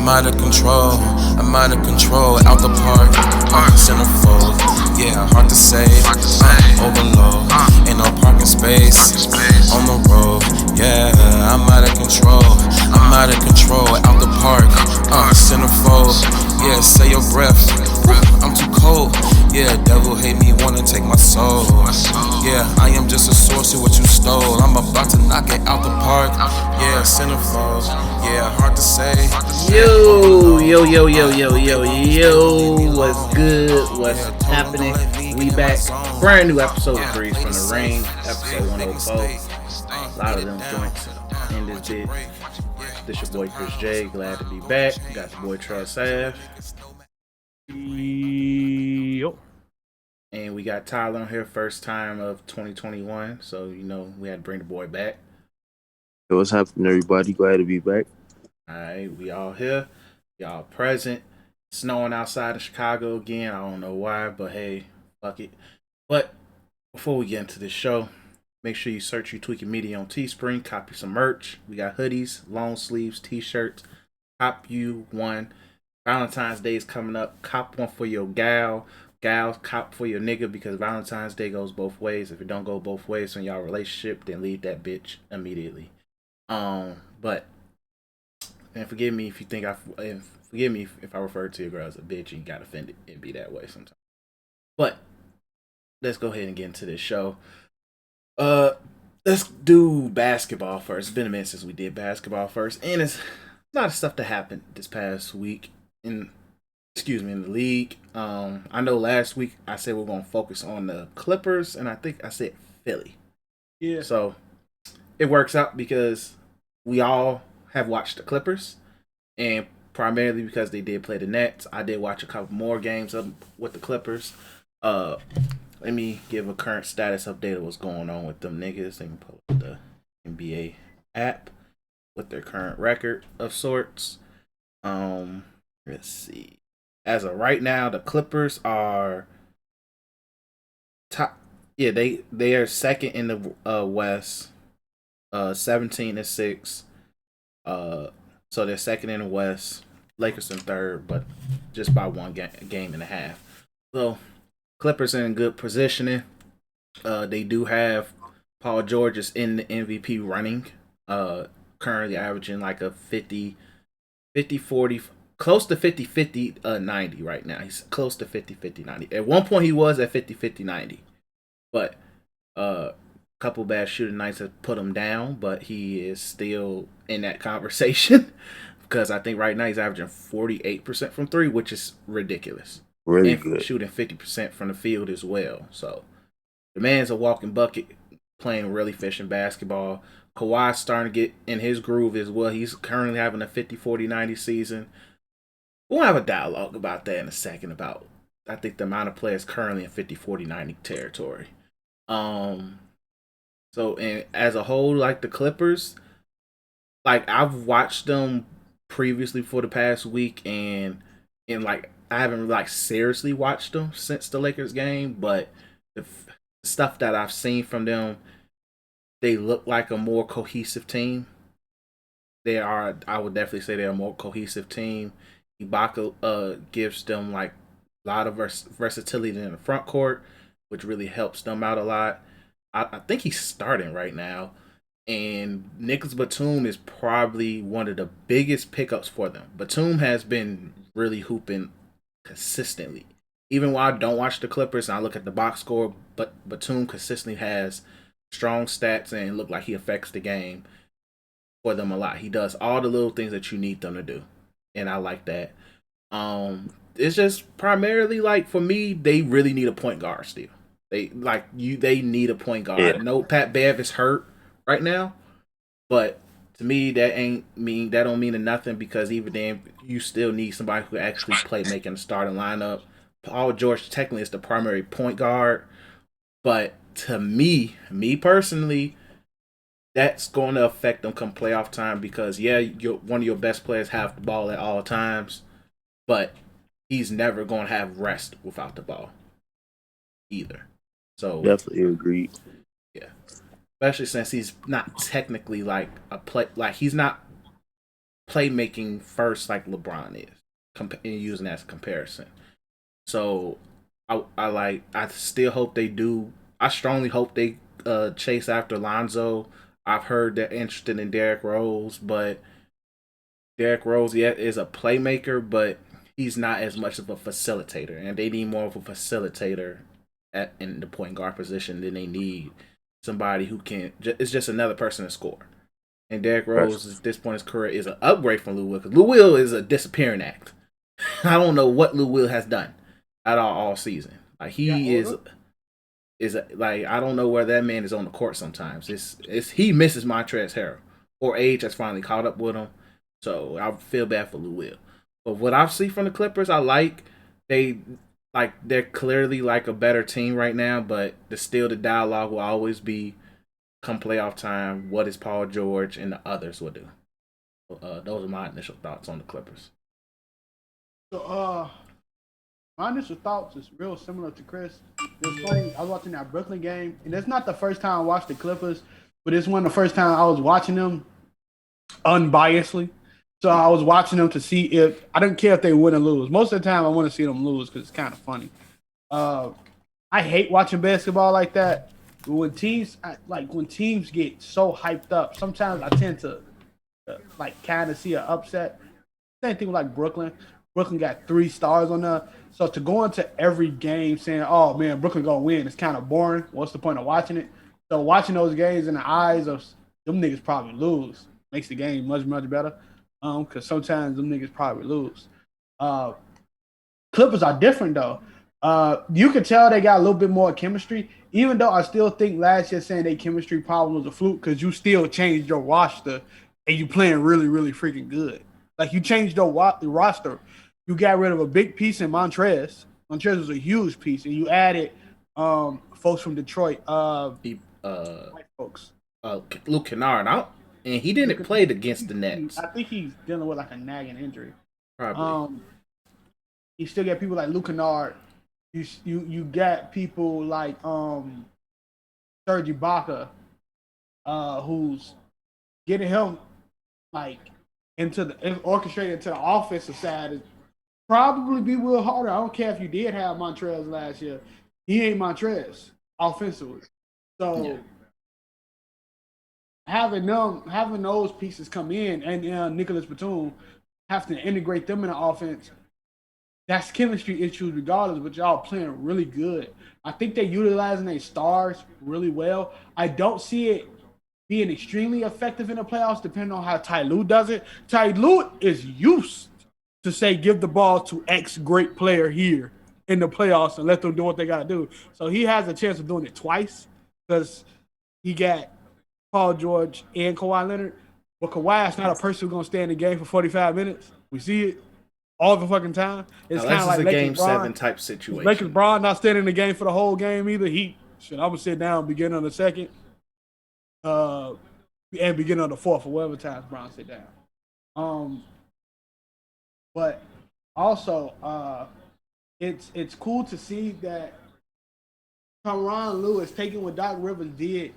I'm out of control. I'm out of control. Out the park, centerfold. Yeah, hard to say. Overload. Ain't no parking space on the road. Yeah, I'm out of control. I'm out of control. Out the park, centerfold. Yeah, say your breath. I'm too cold. Yeah, devil hate me, wanna take my soul. Yeah, I am just a source of what you stole. I'm about to knock it out the park. Yeah, centerfold. Yeah, hard to say. Yo, what's good? What's happening? We back. Brand new episode of Breeze from the Rain, episode 104. A lot of them joints in this bit. This your boy Chris J. Glad to be back. Got the boy Trell Sav. Yo. And we got Tyler on here, first time of 2021. So, we had to bring the boy back. Yo, what's happening, everybody? Glad to be back. Alright, we all here. Y'all present. Snowing outside of Chicago again. I don't know why, but hey, fuck it. But before we get into this show, make sure you search You Tweaking Media on Teespring. Copy some merch. We got hoodies, long sleeves, t-shirts. Cop you one. Valentine's Day is coming up. Cop one for your gal. Gals, cop for your nigga, because Valentine's Day goes both ways. If it don't go both ways in y'all relationship, then leave that bitch immediately. But and forgive me if you think forgive me if I refer to your girl as a bitch and you got offended. It'd be that way sometimes. But let's go ahead and get into this show. Let's do basketball first. It's been a minute since we did basketball first, and it's a lot of stuff that happened this past week in the league. I know last week I said we're gonna focus on the Clippers, and I think I said Philly. Yeah. So it works out because we all have watched the Clippers, and primarily because they did play the Nets. I did watch a couple more games with the Clippers. Let me give a current status update of what's going on with them niggas. They can pull up the NBA app with their current record of sorts. Let's see. As of right now, the Clippers are top. Yeah, they are second in the West. 17-6. So they're second in the West. Lakers in third, but just by one game and a half. So Clippers in good positioning. They do have Paul George is in the MVP running. Currently averaging like a 50-40, close to 50-50, 90 right now. He's close to 50-50, 90. At one point he was at 50-50, 90. But couple bad shooting nights have put him down, but he is still in that conversation because I think right now he's averaging 48% from three, which is ridiculous. Really and good. Shooting 50% from the field as well. So the man's a walking bucket, playing really efficient basketball. Kawhi's starting to get in his groove as well. He's currently having a 50-40-90 season. We'll have a dialogue about that in a second about, I think, the amount of players currently in 50-40-90 territory. So, and as a whole, like the Clippers, like I've watched them previously for the past week, and like I haven't really, like, seriously watched them since the Lakers game, but the stuff that I've seen from them, they look like a more cohesive team. They are, I would definitely say they're a more cohesive team. Ibaka gives them like a lot of versatility in the front court, which really helps them out a lot. I think he's starting right now, and Nicholas Batum is probably one of the biggest pickups for them. Batum has been really hooping consistently. Even while I don't watch the Clippers and I look at the box score, but Batum consistently has strong stats and look like he affects the game for them a lot. He does all the little things that you need them to do, and I like that. It's just primarily, like, for me, they really need a point guard still. They need a point guard. Yeah. I know Pat Bev is hurt right now, but to me that don't mean nothing, because even then you still need somebody who actually play making a starting lineup. Paul George technically is the primary point guard, but to me personally, that's going to affect them come playoff time, because one of your best players have the ball at all times, but he's never going to have rest without the ball either. So Definitely agreed. Yeah, especially since he's not technically like a play, like he's not playmaking first like LeBron is, using that as a comparison. So I still hope they do. I strongly hope they chase after Lonzo. I've heard they're interested in Derrick Rose, but Derrick Rose, yeah, is a playmaker, but he's not as much of a facilitator, and they need more of a facilitator in the point guard position than they need somebody who can. It's just another person to score. And Derrick Rose, at this point in his career, is an upgrade from Lou Will, because Lou Will is a disappearing act. I don't know what Lou Will has done at all season. Like like I don't know where that man is on the court sometimes. It's he misses Montrezl Harrell, or age has finally caught up with him. So I feel bad for Lou Will. But what I've seen from the Clippers, I like. They're clearly like a better team right now, but the dialogue will always be, come playoff time, what is Paul George and the others will do. Those are my initial thoughts on the Clippers. So, my initial thoughts is real similar to Chris. It was funny. I was watching that Brooklyn game, and it's not the first time I watched the Clippers, but it's one of the first time I was watching them unbiasedly. So I was watching them to see if I didn't care if they win or lose. Most of the time, I want to see them lose because it's kind of funny. I hate watching basketball like that. But when teams get so hyped up, sometimes I tend to kind of see an upset. Same thing with like Brooklyn. Brooklyn got 3 stars on there. So to go into every game saying, "Oh man, Brooklyn gonna win," it's kind of boring. What's the point of watching it? So watching those games in the eyes of them niggas probably lose makes the game much better. Because sometimes them niggas probably lose. Clippers are different though. You can tell they got a little bit more chemistry, even though I still think last year saying their chemistry problem was a fluke because you still changed your roster and you playing really, really freaking good. Like you changed your roster. You got rid of a big piece in Montrezl. Montrezl was a huge piece, and you added folks from Detroit. White folks. Luke Kennard out. And he didn't play against the Nets. I think he's dealing with like a nagging injury. Probably. You still get people like Luke Kennard. You got people like Serge Ibaka, who's getting him like orchestrated into the offensive side. Is probably be real harder. I don't care if you did have Montrezl last year. He ain't Montrezl offensively. So. Yeah. Having those pieces come in and Nicholas Batum have to integrate them in the offense, that's chemistry issues regardless, but y'all playing really good. I think they're utilizing their stars really well. I don't see it being extremely effective in the playoffs depending on how Ty Lue does it. Ty Lue is used to say give the ball to X great player here in the playoffs and let them do what they got to do. So he has a chance of doing it twice because he got Paul George and Kawhi Leonard, but Kawhi is not a person who's gonna stay in the game for 45 minutes. We see it all the fucking time. It's kind of like a Game 7 type situation. Lakers Braun not staying in the game for the whole game either. I'm gonna sit down beginning of the second, and beginning of the fourth, or whatever time Braun sit down. But also, it's cool to see that Tyronn Lue is taking what Doc Rivers did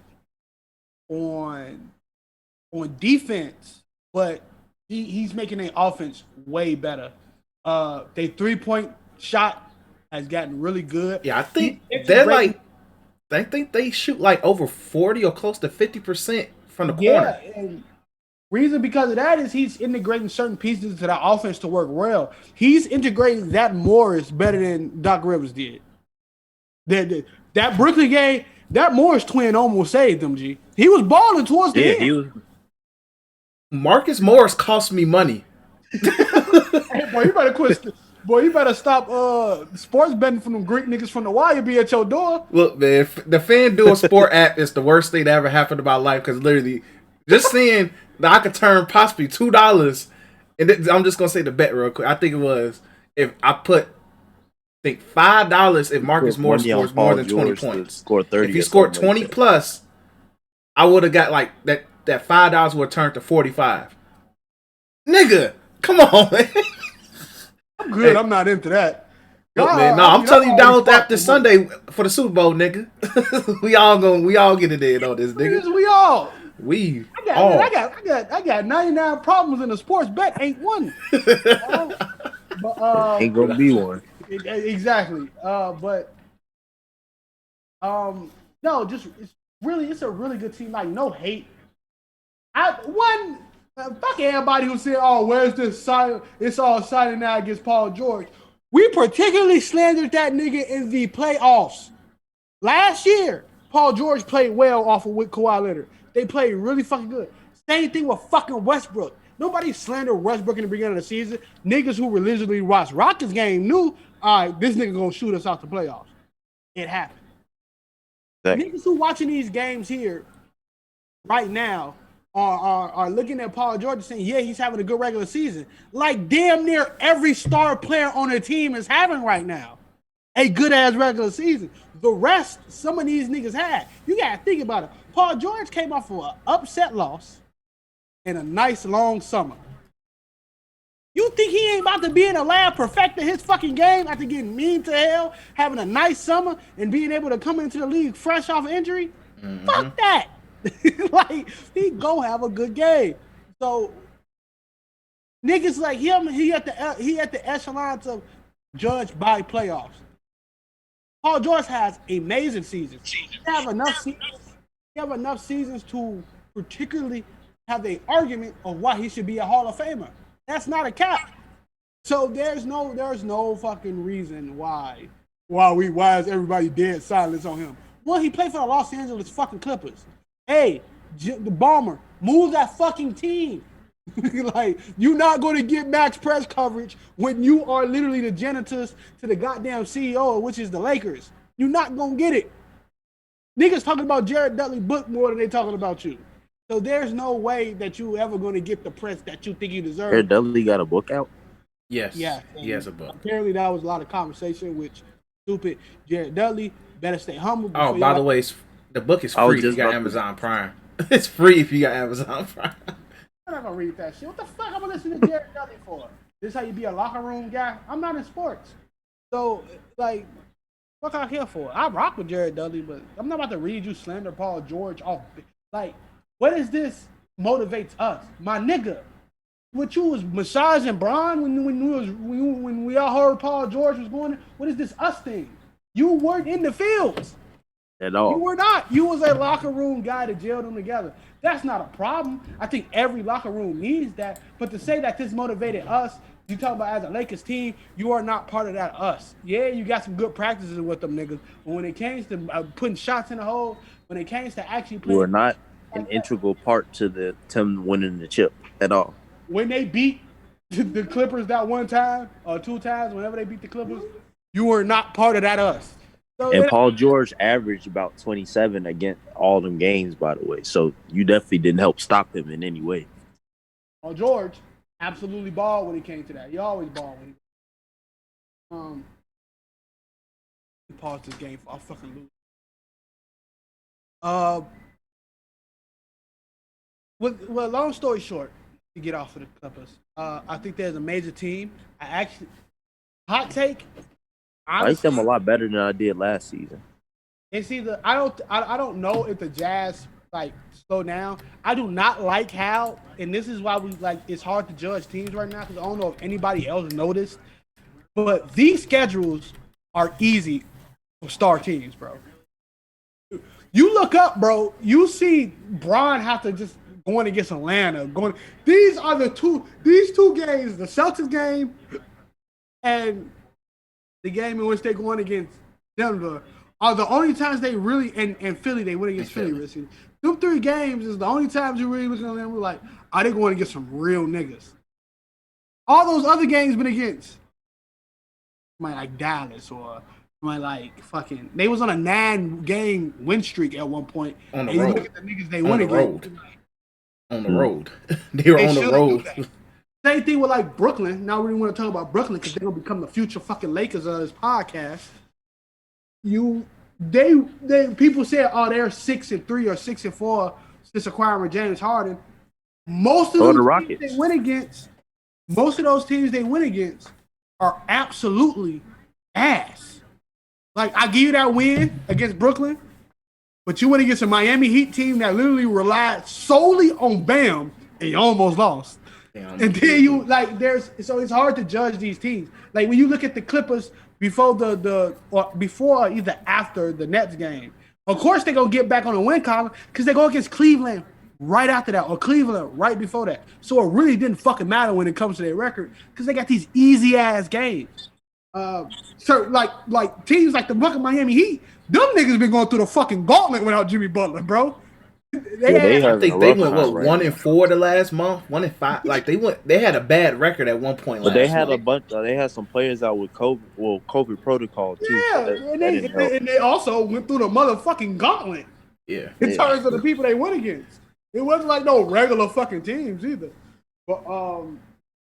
on defense, but he's making their offense way better. Their 3-point shot has gotten really good. Yeah, I think I think they shoot like over 40 or close to 50% from the corner. Yeah, and reason because of that is he's integrating certain pieces to that offense to work well. He's integrating that Morris better than Doc Rivers did. That Brooklyn game, that Morris twin almost saved them, G. He was balling towards the end. He was. Marcus Morris cost me money. Hey, boy, you better quit. Boy, you better stop sports betting from them Greek niggas from the wire be at your door. Look, man, the FanDuel Sport app is the worst thing that ever happened in my life because literally just seeing that I could turn possibly $2, and I'm just going to say the bet real quick. I think it was if I put $5 if Marcus Morris scores more than 20 points. Score 30. If he scored 20 plus, I would have got like that $5 would turn to 45. Nigga, come on, man. I'm good. Hey. I'm not into that. Look, man, no, I'm telling you, download the app this Sunday for the Super Bowl, nigga. we all get it in on this, nigga. We all. We I got 99 problems in the sports bet, ain't one. But Ain't gonna be one. exactly. But no, just it's a really good team. Like no hate. Fuck everybody who said, "Oh, where's this sign? It's all signing now against Paul George." We particularly slandered that nigga in the playoffs last year. Paul George played well off of with Kawhi Leonard. They played really fucking good. Same thing with fucking Westbrook. Nobody slandered Westbrook in the beginning of the season. Niggas who religiously watched Rockets game knew, all right, this nigga gonna shoot us out the playoffs. It happened. Niggas who watching these games here right now are looking at Paul George and saying, yeah, he's having a good regular season. Like damn near every star player on the team is having right now a good ass regular season. The rest, some of these niggas had. You gotta think about it. Paul George came off of an upset loss and a nice long summer. You think he ain't about to be in the lab perfecting his fucking game after getting mean to hell, having a nice summer, and being able to come into the league fresh off injury? Mm-hmm. Fuck that. Like, he go have a good game. So, niggas like him, he at the echelon of judged by playoffs. Paul George has amazing seasons. He have enough seasons to particularly have an argument of why he should be a Hall of Famer. That's not a cap. So there's no fucking reason why is everybody dead silence on him. Well, he played for the Los Angeles fucking Clippers. Hey, the Bomber, move that fucking team. Like, you're not going to get max press coverage when you are literally the janitors to the goddamn CEO, which is the Lakers. You're not going to get it. Niggas talking about Jared Dudley book more than they talking about you. So there's no way that you ever going to get the press that you think you deserve. Jared Dudley got a book out? Yes. Yeah. He has a book. Apparently that was a lot of conversation, which stupid Jared Dudley better stay humble. Oh, by the way, the book is free if you got Amazon Prime. It's free if you got Amazon Prime. I'm not gonna read that shit. What the fuck I'm gonna listen to Jared Dudley for? This how you be a locker room guy? I'm not in sports. So, like, what I'm here for? I rock with Jared Dudley, but I'm not about to read you slander Paul George off. Like, what is this motivates us? My nigga, what you was massaging Bron when we all heard Paul George was going, what is this us thing? You weren't in the fields. At all. You were not. You was a locker room guy to gel them together. That's not a problem. I think every locker room needs that. But to say that this motivated us, you talk about as a Lakers team, you are not part of that us. Yeah, you got some good practices with them niggas. But when it came to putting shots in the hole, when it came to actually playing, you are not an integral part to the Tim winning the chip at all. When they beat the Clippers that one time or two times, whenever they beat the Clippers, you were not part of that us. So and Paul George averaged about 27 against all them games, by the way. So you definitely didn't help stop him in any way. Paul George absolutely balled when he came to that. He always balled when he paused this game for I'll fucking lose. Well, long story short, to get off of the Clippers, I think there's a major team. Hot take. I like them a lot better than I did last season. It's either I don't know if the Jazz like slow down. I do not like how, and this is why we like it's hard to judge teams right now because I don't know if anybody else noticed, but these schedules are easy for star teams, bro. You look up, bro. You see Bron have to just going against Atlanta. These two games, the Celtics game and the game in which they're going against Denver, are the only times they really and Philly they win against Philly. Risky. Them 3 games is the only times you really look at them. We're like, are they going against some real niggas? All those other games been against, like Dallas or like fucking. They was on a 9-game win streak at one point. On the and road. You look at the niggas they win against. On the road. They were on the road. Same thing with like Brooklyn. Now we really want to talk about Brooklyn because they're gonna become the future fucking Lakers of this podcast. People say, oh, they're 6-3 or 6-4 since acquiring James Harden. Most of those teams they win against are absolutely ass. Like I give you that win against Brooklyn, But you went against a Miami Heat team that literally relied solely on Bam, and you almost lost. And then you like so it's hard to judge these teams. Like when you look at the Clippers before before or either after the Nets game, of course they're gonna get back on the win column because they go against Cleveland right after that, or Cleveland right before that. So it really didn't fucking matter when it comes to their record because they got these easy ass games. So like teams like the fucking Miami Heat, them niggas been going through the fucking gauntlet without Jimmy Butler, bro. I think they went right 1-4 the last month, 1-5. Like they had a bad record at one point. But they had month. a bunch. They had some players out with COVID. Well, COVID protocol too. Yeah, so and they also went through the motherfucking gauntlet. Yeah, in terms of the people they went against. It wasn't like no regular fucking teams either. But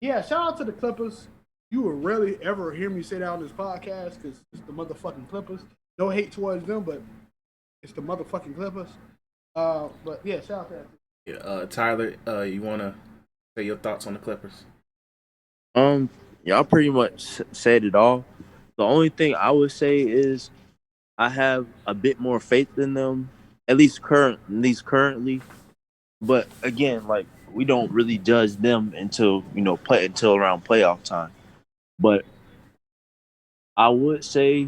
yeah, shout out to the Clippers. You will rarely ever hear me say that on this podcast because it's the motherfucking Clippers. No hate towards them, but it's the motherfucking Clippers. But yeah, shout out to that. Yeah, Tyler, you wanna say your thoughts on the Clippers? Y'all pretty much said it all. The only thing I would say is I have a bit more faith in them, at least currently. But again, like we don't really judge them until around playoff time. But I would say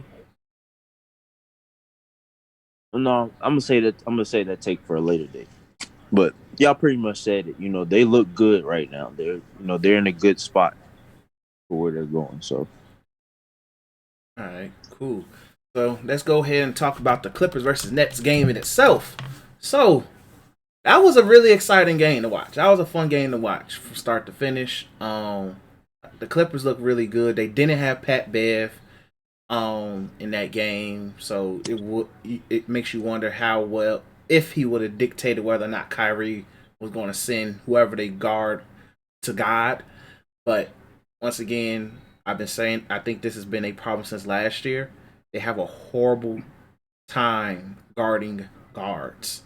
no. I'm gonna say that take for a later date. But y'all pretty much said it. They look good right now. They're in a good spot for where they're going. So, all right, cool. So let's go ahead and talk about the Clippers versus Nets game in itself. So that was a really exciting game to watch. That was a fun game to watch from start to finish. The Clippers look really good. They didn't have Pat Bev in that game, so it makes you wonder how well if he would have dictated whether or not Kyrie was going to send whoever they guard to God. But once again, I've been saying I think this has been a problem since last year. They have a horrible time guarding guards.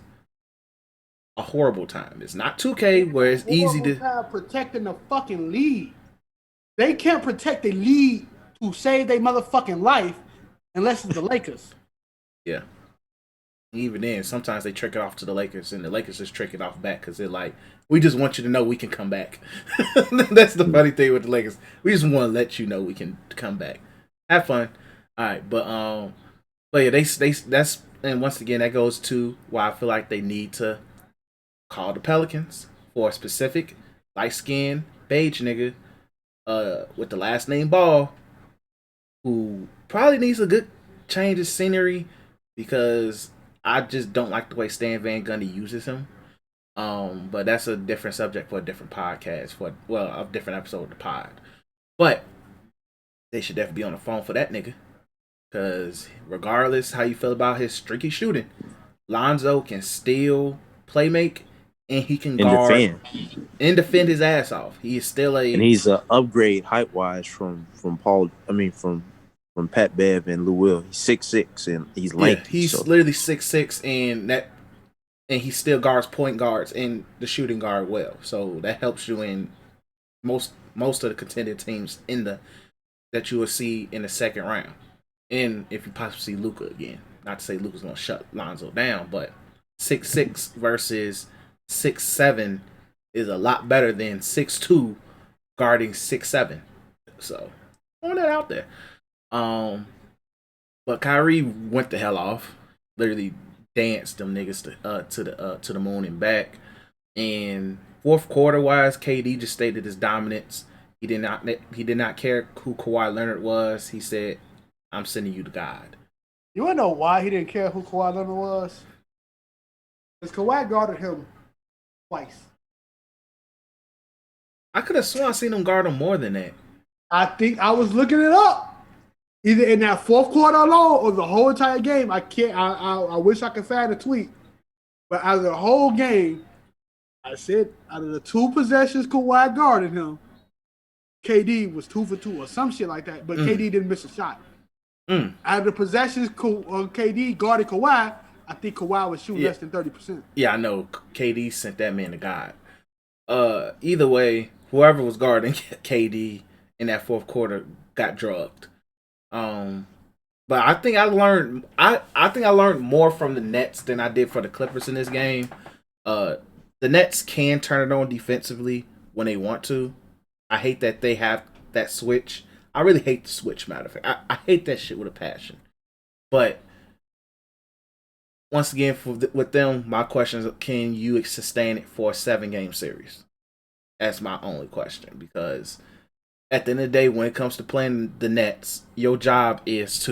A horrible time. It's not 2K where it's easy to protecting the fucking lead. They can't protect the lead to save their motherfucking life unless it's the Lakers. Yeah. Even then, sometimes they trick it off to the Lakers, and the Lakers just trick it off back because they're like, we just want you to know we can come back. That's the funny thing with the Lakers. We just want to let you know we can come back. Have fun. All right, but yeah, that's and once again that goes to why I feel like they need to call the Pelicans for a specific light skinned beige nigga with the last name Ball, who probably needs a good change of scenery because I just don't like the way Stan Van Gundy uses him. But that's a different subject for a different podcast, a different episode of the pod. But they should definitely be on the phone for that nigga. Because regardless how you feel about his streaky shooting, Lonzo can still play make and he can guard and defend his ass off. He is still and he's an upgrade height wise from Pat Bev and Lou Will. He's 6'6" and he's lengthy. Yeah, he's literally 6'6" and he still guards point guards and the shooting guard well. So that helps you in most of the contended teams that you will see in the second round. And if you possibly see Luka again. Not to say Luka's gonna shut Lonzo down, but 6'6" versus 6'7" is a lot better than 6'2" guarding 6'7". So throwing that out there. But Kyrie went the hell off. Literally danced them niggas to the moon and back. And fourth quarter wise, KD just stated his dominance. He did not care who Kawhi Leonard was. He said, "I'm sending you to God." You wanna know why he didn't care who Kawhi Leonard was? Because Kawhi guarded him twice. I could have sworn I seen him guard him more than that. I think I was looking it up. Either in that fourth quarter alone or the whole entire game. I can't. I wish I could find a tweet. But out of the whole game, I said out of the two possessions Kawhi guarded him, KD was 2 for 2 or some shit like that. But KD didn't miss a shot. Out of the possessions KD guarded Kawhi, I think Kawhi was shooting less than 30%. Yeah, I know. KD sent that man to God. Either way, whoever was guarding KD in that fourth quarter got drugged. But I think I learned I think I learned more from the Nets than I did for the Clippers in this game. The Nets can turn it on defensively when they want to. I hate that they have that switch. I really hate the switch, matter of fact. I hate that shit with a passion. But once again, with them, my question is, can you sustain it for a 7-game series? That's my only question. Because at the end of the day, when it comes to playing the Nets, your job is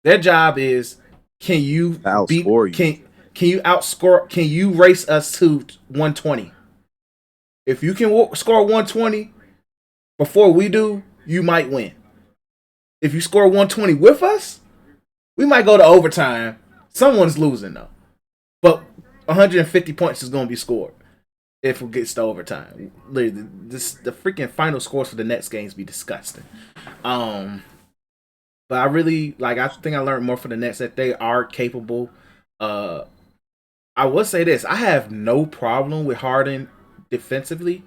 their job is, can you outscore you? Can you outscore? Can you race us to 120? If you can score 120 before we do, you might win. If you score 120 with us, we might go to overtime. Someone's losing though, but 150 points is going to be scored if it gets to overtime. Literally, the freaking final scores for the next games be disgusting. But I really I think I learned more from the Nets that they are capable. I will say this: I have no problem with Harden defensively,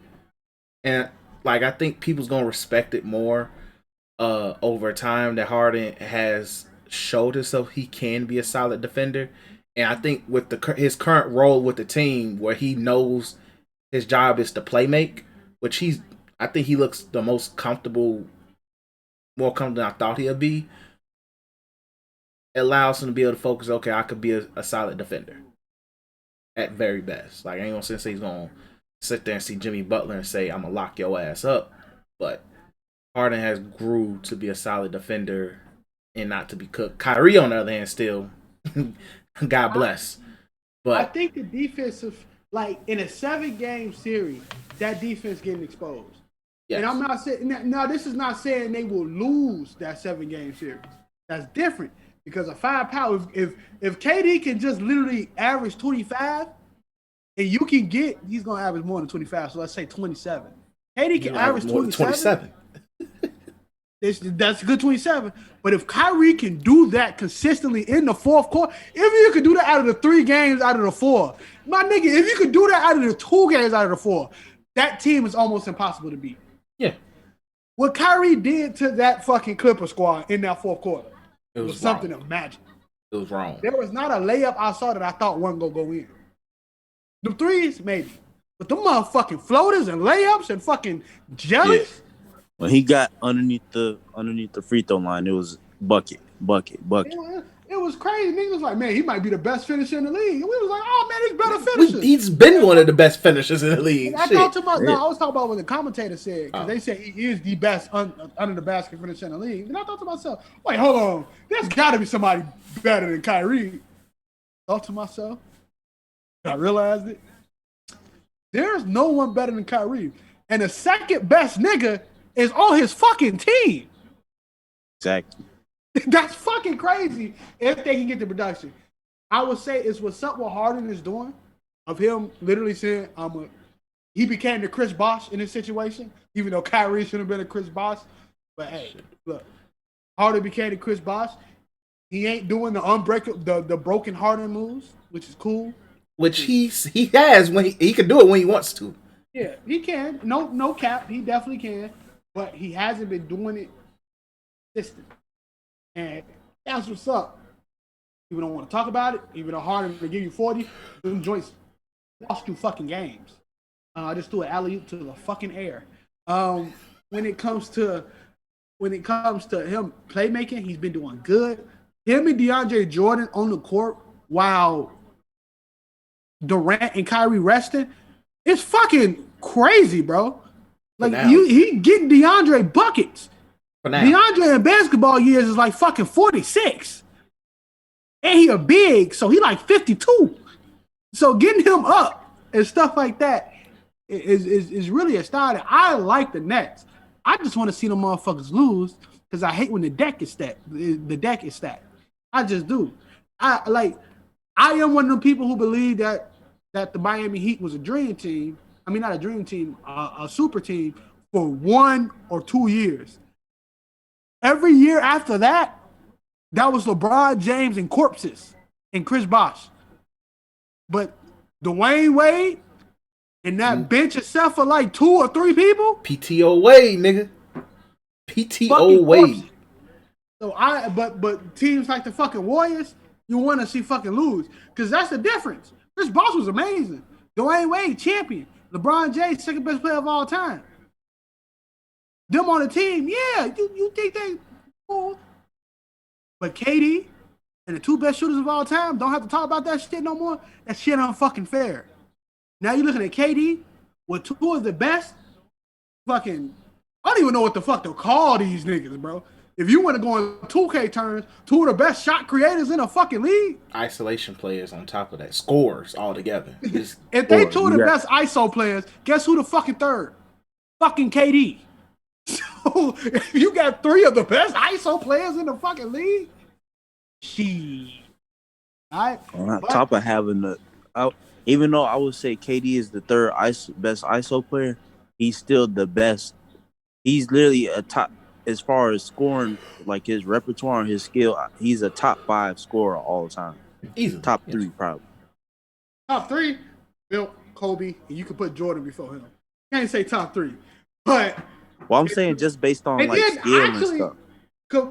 and I think people's gonna respect it more over time that Harden has showed himself he can be a solid defender. And I think with his current role with the team, where he knows his job is to play make, which I think he looks the most comfortable, more comfortable than I thought he'd be. It allows him to be able to focus. Okay, I could be a solid defender at very best. I ain't gonna say he's gonna sit there and see Jimmy Butler and say, I'm gonna lock your ass up. But Harden has grew to be a solid defender and not to be cooked. Kyrie, on the other hand, still, God bless. But I think the defensive, in a 7-game series, that defense getting exposed. Yes. And I'm not saying, now this is not saying they will lose that 7-game series. That's different because of firepower. If KD can just literally average 25, and you can he's going to average more than 25, so let's say 27. KD can average 27. That's a good 27. But if Kyrie can do that consistently in the fourth quarter, if you could do that out of the 3 games out of the 4, my nigga, if you could do that out of the 2 games out of the 4, that team is almost impossible to beat. Yeah. What Kyrie did to that fucking Clipper squad in that fourth quarter was something to imagine. It was wrong. There was not a layup I saw that I thought wasn't going to go in. The threes, maybe. But the motherfucking floaters and layups and fucking jellies. Yeah. When he got underneath the free throw line, it was bucket. It was crazy. Niggas was like, man, he might be the best finisher in the league. And we was like, oh man, he's better finisher. He's been one of the best finishers in the league. I was talking about what the commentator said, because they said he is the best under the basket finisher in the league. And I thought to myself, wait, hold on, there's got to be somebody better than Kyrie. Thought to myself, I realized it. There's no one better than Kyrie, and the second best nigga is on his fucking team. Exactly. That's fucking crazy if they can get the production. I would say it's what Harden is doing, of him literally saying, he became the Chris Bosh in this situation, even though Kyrie should have been a Chris Bosh. But hey, look, Harden became the Chris Bosh. He ain't doing the broken Harden moves, which is cool. Which he has when he can do it when he wants to. Yeah, he can. No cap. He definitely can. But he hasn't been doing it consistent. And that's what's up. People don't want to talk about it. Even though Harden will give you 40, them joints lost 2 fucking games. I just threw an alley-oop to the fucking air. When it comes to him playmaking, he's been doing good. Him and DeAndre Jordan on the court while Durant and Kyrie resting, it's fucking crazy, bro. He getting DeAndre buckets. DeAndre in basketball years is like fucking 46. And he a big, so he like 52. So getting him up and stuff like that is really astounding. I like the Nets. I just want to see them motherfuckers lose because I hate when the deck is stacked. The deck is stacked. I just do. I am one of them people who believe that the Miami Heat was a dream team. I mean, not a dream team, a super team for 1 or 2 years. Every year after that, that was LeBron James and corpses and Chris Bosh. But Dwayne Wade and that bench itself for like 2 or 3 people. PTO Wade, nigga. PTO Wade. So but teams like the fucking Warriors, you want to see fucking lose because that's the difference. Chris Bosh was amazing. Dwayne Wade, champion. LeBron James, second best player of all time. Them on the team, yeah, you think they cool. But KD and the two best shooters of all time don't have to talk about that shit no more. That shit unfucking fair. Now you're looking at KD with two of the best fucking. I don't even know what the fuck to call these niggas, bro. If you want to go on 2K terms, two of the best shot creators in the fucking league. Isolation players on top of that. Scores altogether. If they two of the best ISO players, guess who the fucking third? Fucking KD. So if you got three of the best ISO players in the fucking league, she. All right. On top of having even though I would say KD is the third best ISO player, he's still the best. He's literally a top as far as scoring, like his repertoire and his skill. He's a top 5 scorer all the time. Easily. Top 3 probably. Top 3, Bill, Kobe, and you can put Jordan before him. Can't say top 3, but well, I'm saying just based on like skill and stuff.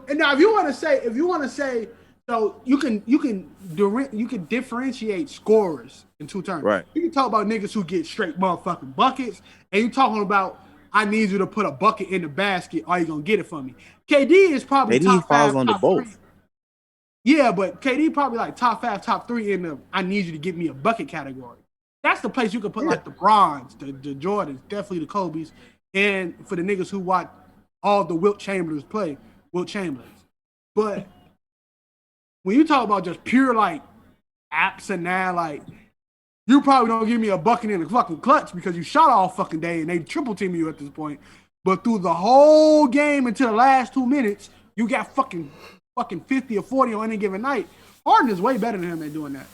And now, if you want to say, so you can differentiate scorers in two terms. Right. You can talk about niggas who get straight motherfucking buckets, and you talking about I need you to put a bucket in the basket. Are you gonna get it for me? KD is probably KD top falls 5, under top both. 3. Yeah, but KD probably like top 5, top 3 in the I need you to give me a bucket category. That's the place you can put like the Bronze, the Jordans, definitely the Kobe's, and for the niggas who watch all the Wilt Chamberlains play, Wilt Chamberlains. But when you talk about just pure like apps and now like you probably don't give me a bucket in the fucking clutch because you shot all fucking day and they triple team you at this point. But through the whole game until the last 2 minutes, you got fucking 50 or 40 on any given night. Harden is way better than him at doing that.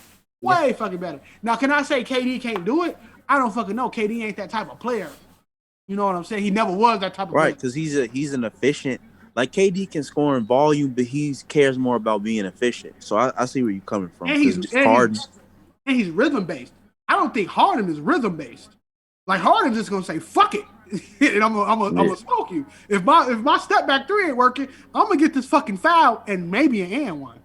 Way fucking better. Now, can I say KD can't do it? I don't fucking know. KD ain't that type of player. You know what I'm saying? He never was that type of player. Right, because he's an efficient. Like KD can score in volume, but he cares more about being efficient. So I see where you're coming from. And he's rhythm based. I don't think Harden is rhythm based. Like Harden's just gonna say fuck it, and I'm gonna smoke you. If my step back 3 ain't working, I'm gonna get this fucking foul and maybe an and one.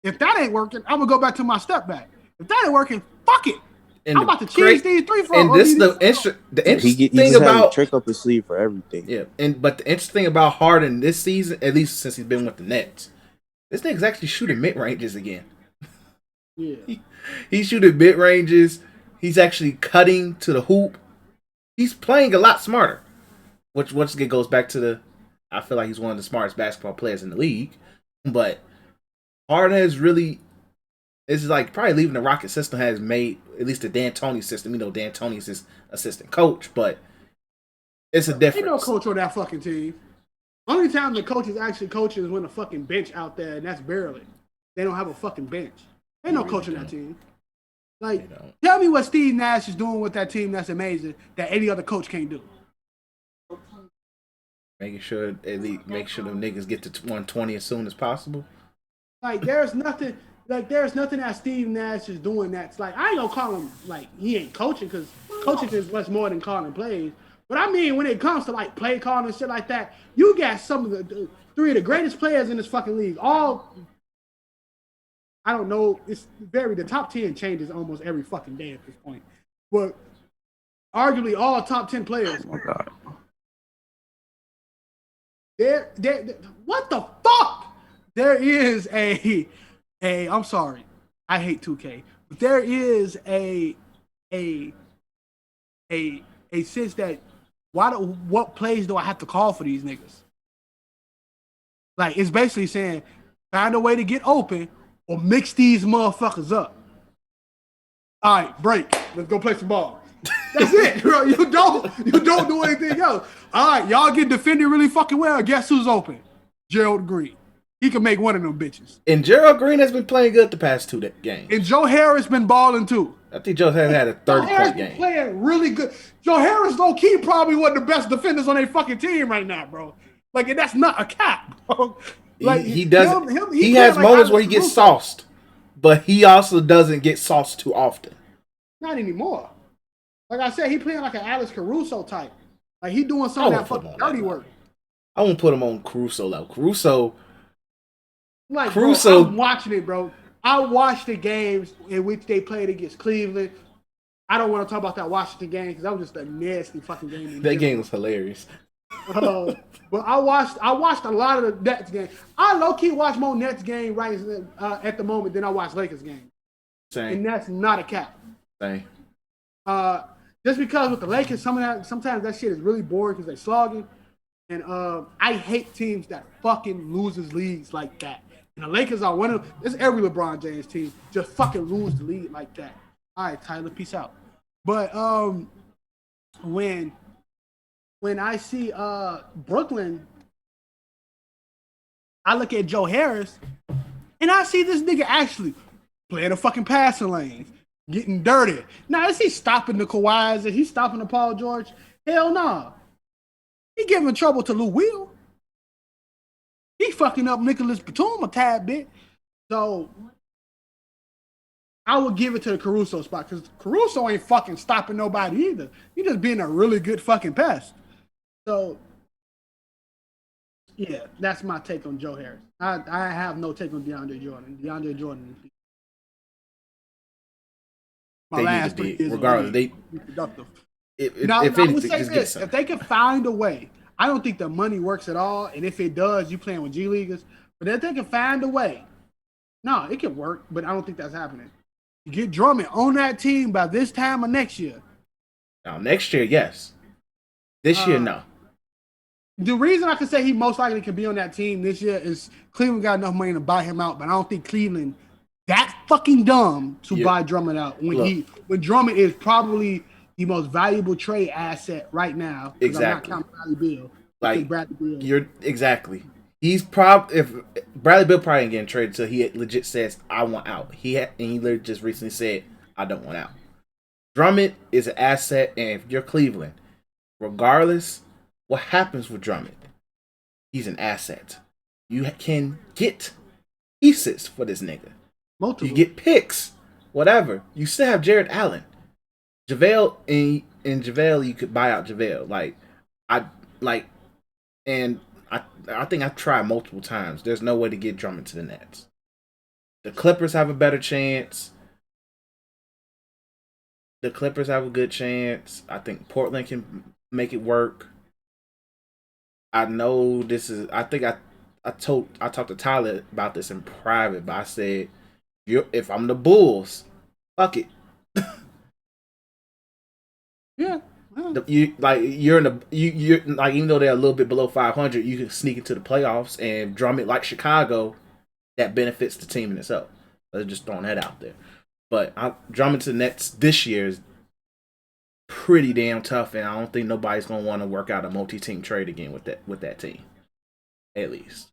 If that ain't working, I'm gonna go back to my step back. If that ain't working, fuck it. And I'm about to cheese these 3 for. And this the interesting thing about trick up his sleeve for everything. Yeah, but the interesting thing about Harden this season, at least since he's been with the Nets, this nigga's actually shooting mid ranges again. Yeah, he's shooting mid ranges. He's actually cutting to the hoop. He's playing a lot smarter, which once again goes back to I feel like he's one of the smartest basketball players in the league. But Harden has really, this is like probably leaving the Rocket system has made at least the D'Antoni system. You know, D'Antoni's his assistant coach, but it's a difference. Ain't no coach on that fucking team. Only time the coach is actually coaching is when the fucking bench out there, and that's barely. They don't have a fucking bench. Ain't no coach on that team. Like, tell me what Steve Nash is doing with that team that's amazing that any other coach can't do. Making sure make sure them niggas get to 120 as soon as possible. Like, there's nothing that Steve Nash is doing that's like, I ain't gonna call him like he ain't coaching because coaching is much more than calling plays. But I mean, when it comes to like play calling and shit like that, you got some of the 3 of the greatest players in this fucking league. All I don't know. It's the top 10 changes almost every fucking day at this point. But arguably all top 10 players. Oh my God. They're what the fuck? There is I'm sorry. I hate 2K. But there is a sense that what plays do I have to call for these niggas? Like it's basically saying find a way to get open or mix these motherfuckers up. All right, break. Let's go play some ball. That's it, bro. You don't do anything else. All right, y'all get defended really fucking well. Guess who's open? Gerald Green. He can make one of them bitches. And Gerald Green has been playing good the past 2 games. And Joe Harris been balling too. I think Joe Harris had a 30-point game. Playing really good. Joe Harris, low key, probably one of the best defenders on their fucking team right now, bro. Like, and that's not a cap, bro. Like he doesn't. He has like moments where he gets sauced, but he also doesn't get sauced too often. Not anymore. Like I said, he playing like an Alex Caruso type. Like he doing some of that fucking dirty work. I won't put him on Caruso level. Caruso Like, Caruso- bro, I'm watching it, bro. I watched the games in which they played against Cleveland. I don't want to talk about that Washington game because that was just a nasty fucking game. That game was hilarious. But I watched a lot of the Nets game. I low key watch more Nets game right at the moment than I watch Lakers game, Same. and that's not a cap. Same. Just because with the Lakers, sometimes that shit is really boring because they slogging, and I hate teams that fucking loses leads like that. And the Lakers are one of it's every LeBron James team just fucking lose the lead like that. All right, Tyler, peace out. But when I see Brooklyn, I look at Joe Harris, and I see this nigga actually playing the fucking passing lanes, getting dirty. Now, is he stopping the Kawhis? Is he stopping the Paul George? Hell no. He giving trouble to Lou Will. He fucking up Nicholas Batum a tad bit. So I would give it to the Caruso spot because Caruso ain't fucking stopping nobody either. He just being a really good fucking pest. So yeah, that's my take on Joe Harris. I have no take on DeAndre Jordan. DeAndre Jordan. My They last need to 3 be, years regardless. They productive. If I anything, would say just get this: some. if they can find a way, I don't think the money works at all. And if it does, you playing with G Leaguers. But if they can find a way, no, it can work. But I don't think that's happening. You get Drummond on that team by this time of next year. Now, next year, yes. This year, no. The reason I can say he most likely can be on that team this year is Cleveland got enough money to buy him out, but I don't think Cleveland that fucking dumb to buy Drummond out when Drummond is probably the most valuable trade asset right now. Exactly. I'm not counting Bradley Beal. Like Bradley Beal. You're exactly. He's if Bradley Beal probably ain't getting traded until he legit says I want out. He literally just recently said I don't want out. Drummond is an asset, and if you're Cleveland, regardless what happens with Drummond, he's an asset. You can get pieces for this nigga. Multiple. You get picks, whatever. You still have Jared Allen, JaVale, and JaVale. You could buy out JaVale. I think I've tried multiple times. There's no way to get Drummond to the Nets. The Clippers have a better chance. The Clippers have a good chance. I think Portland can make it work. I know this is. I think I talked to Tyler about this in private, but I said, if I'm the Bulls, fuck it. Yeah. You're like, even though they're a little bit below 500, you can sneak into the playoffs and drum it like Chicago. That benefits the team in itself. So just throwing that out there. But drumming to the Nets this year is pretty damn tough, and I don't think nobody's gonna want to work out a multi-team trade again with that team, at least.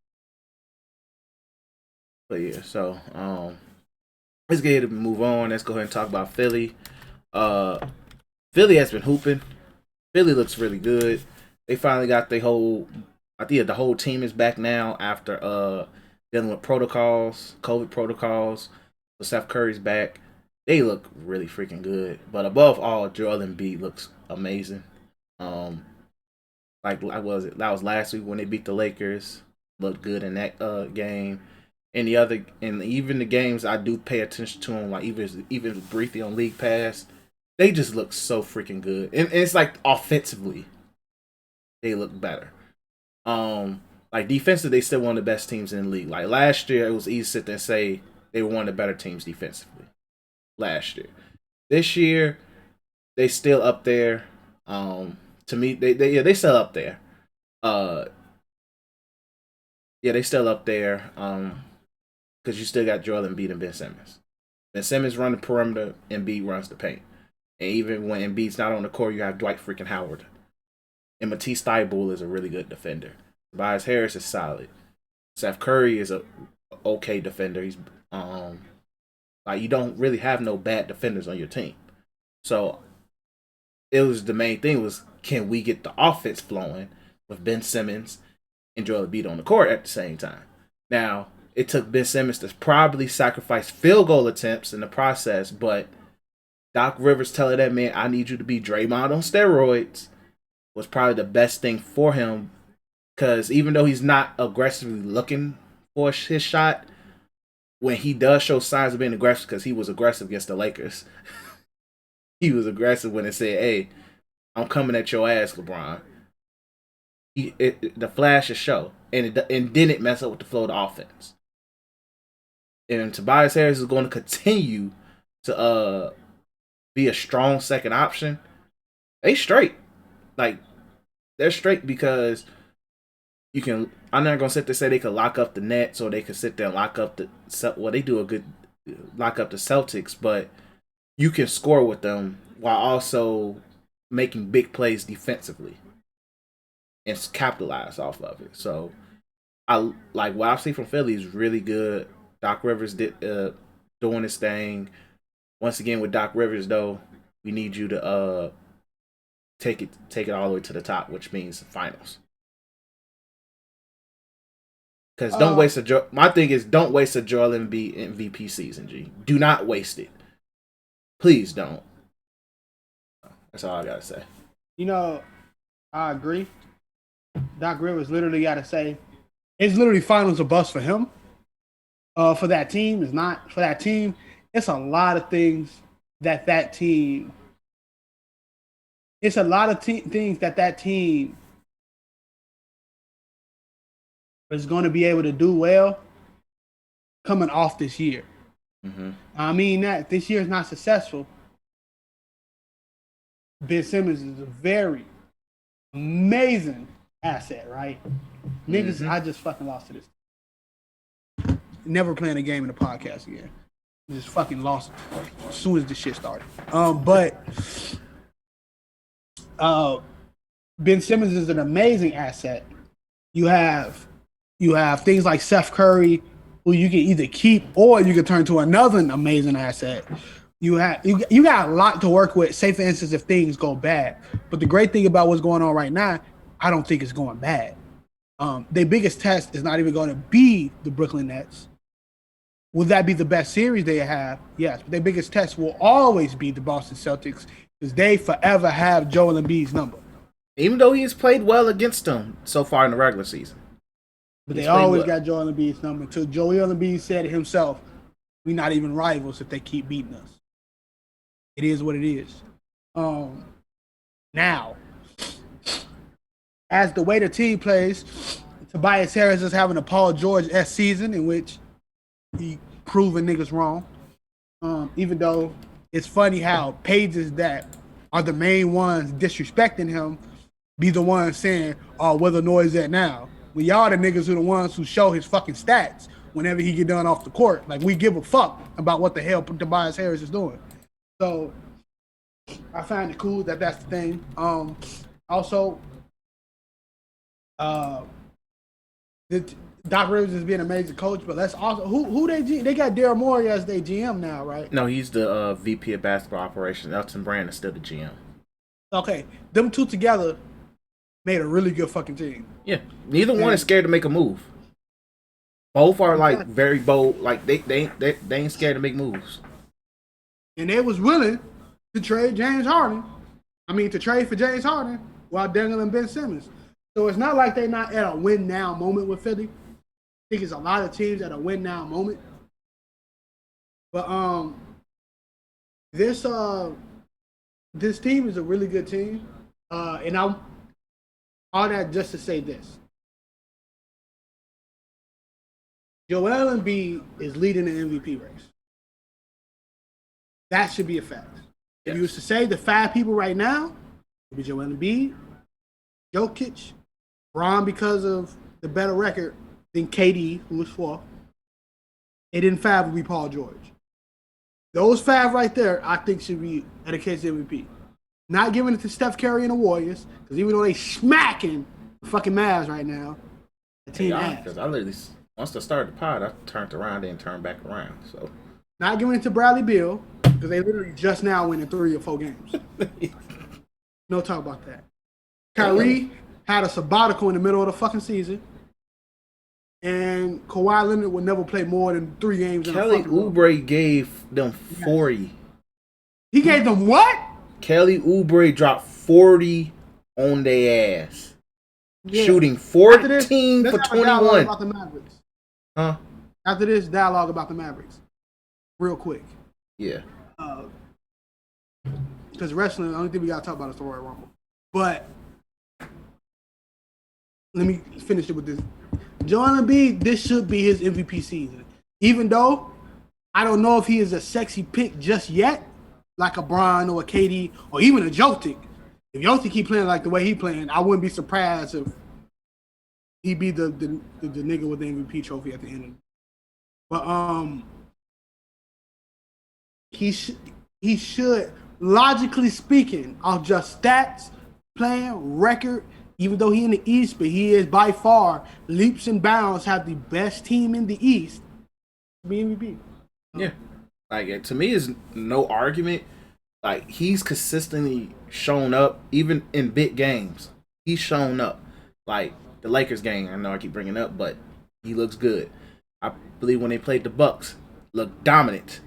But yeah, so let's get ahead and move on. Let's go ahead and talk about Philly. Philly has been hooping. Philly looks really good. They finally got the whole team is back now after dealing with COVID protocols. So Steph Curry's back. They look really freaking good. But above all, Joel Embiid looks amazing. That was last week when they beat the Lakers. Looked good in that game. And even the games I do pay attention to them, like even briefly on League Pass, they just look so freaking good. And it's like offensively, they look better. Like defensively, they still one of the best teams in the league. Like last year, it was easy to sit there and say they were one of the better teams defensively. Last year, this year, they still up there. To me, they still up there. They still up there. Because you still got Joel Embiid and Ben Simmons. Ben Simmons run the perimeter, Embiid runs the paint. And even when Embiid's not on the court, you have Dwight freaking Howard. And Matisse Thybulle is a really good defender. Tobias Harris is solid. Steph Curry is a okay defender. He's you don't really have no bad defenders on your team. So the main thing was, can we get the offense flowing with Ben Simmons and Joel Embiid on the court at the same time? Now, it took Ben Simmons to probably sacrifice field goal attempts in the process, but Doc Rivers telling that man, I need you to be Draymond on steroids, was probably the best thing for him, because even though he's not aggressively looking for his shot when he does show signs of being aggressive, because he was aggressive against the Lakers. He was aggressive when it said, "Hey, I'm coming at your ass, LeBron." The flashes show, and didn't mess up with the flow of the offense. And Tobias Harris is going to continue to be a strong second option. They straight, like they're straight because you can. I'm not gonna sit there and say they could lock up the Nets or they could sit there and lock up the. Well, they do a good lock up the Celtics, but you can score with them while also making big plays defensively and capitalize off of it. So I like what I see from Philly is really good. Doc Rivers did doing his thing. Once again with Doc Rivers though, we need you to take it all the way to the top, which means finals. Because don't waste my thing is don't waste a Joel Embiid MVP season, G. Do not waste it. Please don't. That's all I gotta say. You know, I agree. Doc Rivers literally got to say, it's literally finals or bust for him. For that team, it's not for that team. It's a lot of things that team. It's a lot of things that team is going to be able to do well coming off this year. Mm-hmm. I mean that this year is not successful. Ben Simmons is a very amazing asset, right? Niggas, I just fucking lost to this. Never playing a game in the podcast again. Just fucking lost as soon as this shit started. But Ben Simmons is an amazing asset. You have things like Seth Curry, who you can either keep or you can turn to another amazing asset. You got a lot to work with, say for instance, if things go bad. But the great thing about what's going on right now, I don't think it's going bad. Their biggest test is not even going to be the Brooklyn Nets. Will that be the best series they have? Yes. But their biggest test will always be the Boston Celtics because they forever have Joel Embiid's number. Even though he's played well against them so far in the regular season. But they always got Joel Embiid's number until Joel Embiid said it himself, we're not even rivals if they keep beating us. It is what it is. Now, as the way the team plays, Tobias Harris is having a Paul George-esque season in which he proving niggas wrong. Even though it's funny how pages that are the main ones disrespecting him be the ones saying, "Oh, where the noise at now?" When y'all the niggas who the ones who show his fucking stats whenever he get done off the court. Like, we give a fuck about what the hell Tobias Harris is doing. So I find it cool that that's the thing. Also, Doc Rivers is being an amazing coach, but let's also who they got Daryl Morey as their GM now, right? No, he's the VP of basketball operations. Elton Brand is still the GM. Okay, them two together made a really good fucking team. Yeah, neither one is scared to make a move. Both are like very bold. Like they ain't scared to make moves. And they was willing to trade James Harden. I mean, to trade for James Harden while dangling Ben Simmons. So it's not like they're not at a win now moment with Philly. I think it's a lot of teams at a win now moment. But this team is a really good team. And I'm all that just to say this. Joel Embiid is leading the MVP race. That should be a fact. Yes. If you was to say the 5 people right now, it would be Joel Embiid, Jokic, Bron because of the better record than KD, who was 4th. And then 5 would be Paul George. Those 5 right there, I think should be at a case MVP. Not giving it to Steph Curry and the Warriors, because even though they smacking the fucking Mavs right now, the team ass. Because I literally, once I started the pod, I turned around and turned back around. So not giving it to Bradley Beal, because they literally just now winning 3 or 4 games. No talk about that. Kyrie had a sabbatical in the middle of the fucking season. And Kawhi Leonard would never play more than 3 games in Kelly a fucking row. Oubre gave them 40. He gave them what? Kelly Oubre dropped 40 on their ass. Yeah. Shooting After this, 14 let's for have a dialogue 21. about the Mavericks. Huh? After this, dialogue about the Mavericks, real quick. Yeah. Because wrestling, the only thing we gotta talk about is the Royal Rumble. But let me finish it with this. Joel Embiid, this should be his MVP season. Even though I don't know if he is a sexy pick just yet, like a Bron or a KD or even a Jokic. If Jokic keep playing like the way he playing, I wouldn't be surprised if he be the nigga with the MVP trophy at the end of it. But he should, logically speaking, off just stats, playing, record, even though he in the East, but he is by far leaps and bounds have the best team in the East. Be MVP. Yeah. Like, to me, is no argument. Like, he's consistently shown up, even in big games. He's shown up. Like, the Lakers game, I know I keep bringing up, but he looks good. I believe when they played the Bucks, looked dominant.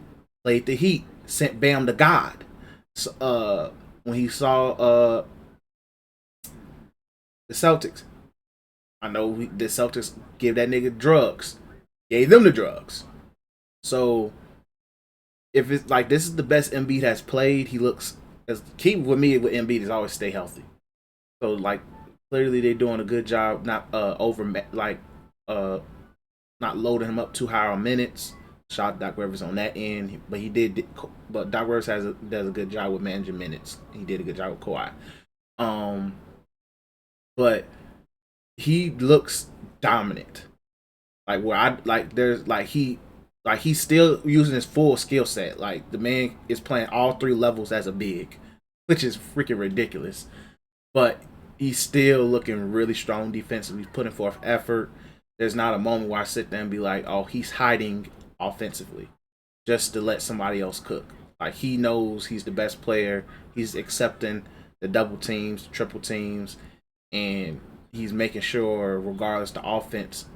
Played the Heat, sent Bam to God. So, when he saw the Celtics, I know the Celtics give that nigga drugs. Gave them the drugs. So, if it's like this is the best Embiid has played, he looks as key with me with Embiid is always stay healthy. So like clearly they're doing a good job not not loading him up too high on minutes. Shout out Doc Rivers on that end, but Doc Rivers does a good job with managing minutes. He did a good job with Kawhi. But he looks dominant. Like where I like there's like he's still using his full skill set. Like the man is playing all three levels as a big, which is freaking ridiculous. But he's still looking really strong defensively. He's putting forth effort. There's not a moment where I sit there and be like, oh, he's hiding offensively just to let somebody else cook. Like he knows he's the best player. He's accepting the double teams, triple teams, and he's making sure regardless the offense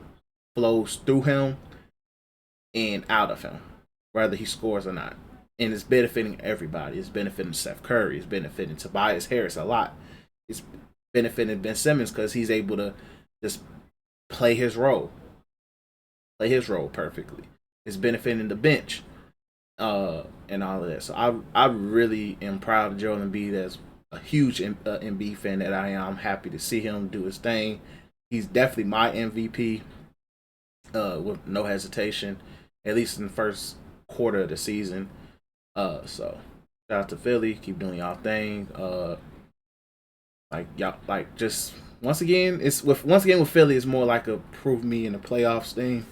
flows through him and out of him, whether he scores or not. And it's benefiting everybody. It's benefiting Steph Curry. It's benefiting Tobias Harris a lot. It's benefiting Ben Simmons because he's able to just play his role perfectly. It's benefiting the bench and all of that. So I really am proud of Joel Embiid as a huge Embiid fan that I am. I'm happy to see him do his thing. He's definitely my MVP with no hesitation, at least in the first quarter of the season. So shout out to Philly, keep doing y'all thing. Just once again with Philly, it's more like a prove me in the playoffs thing.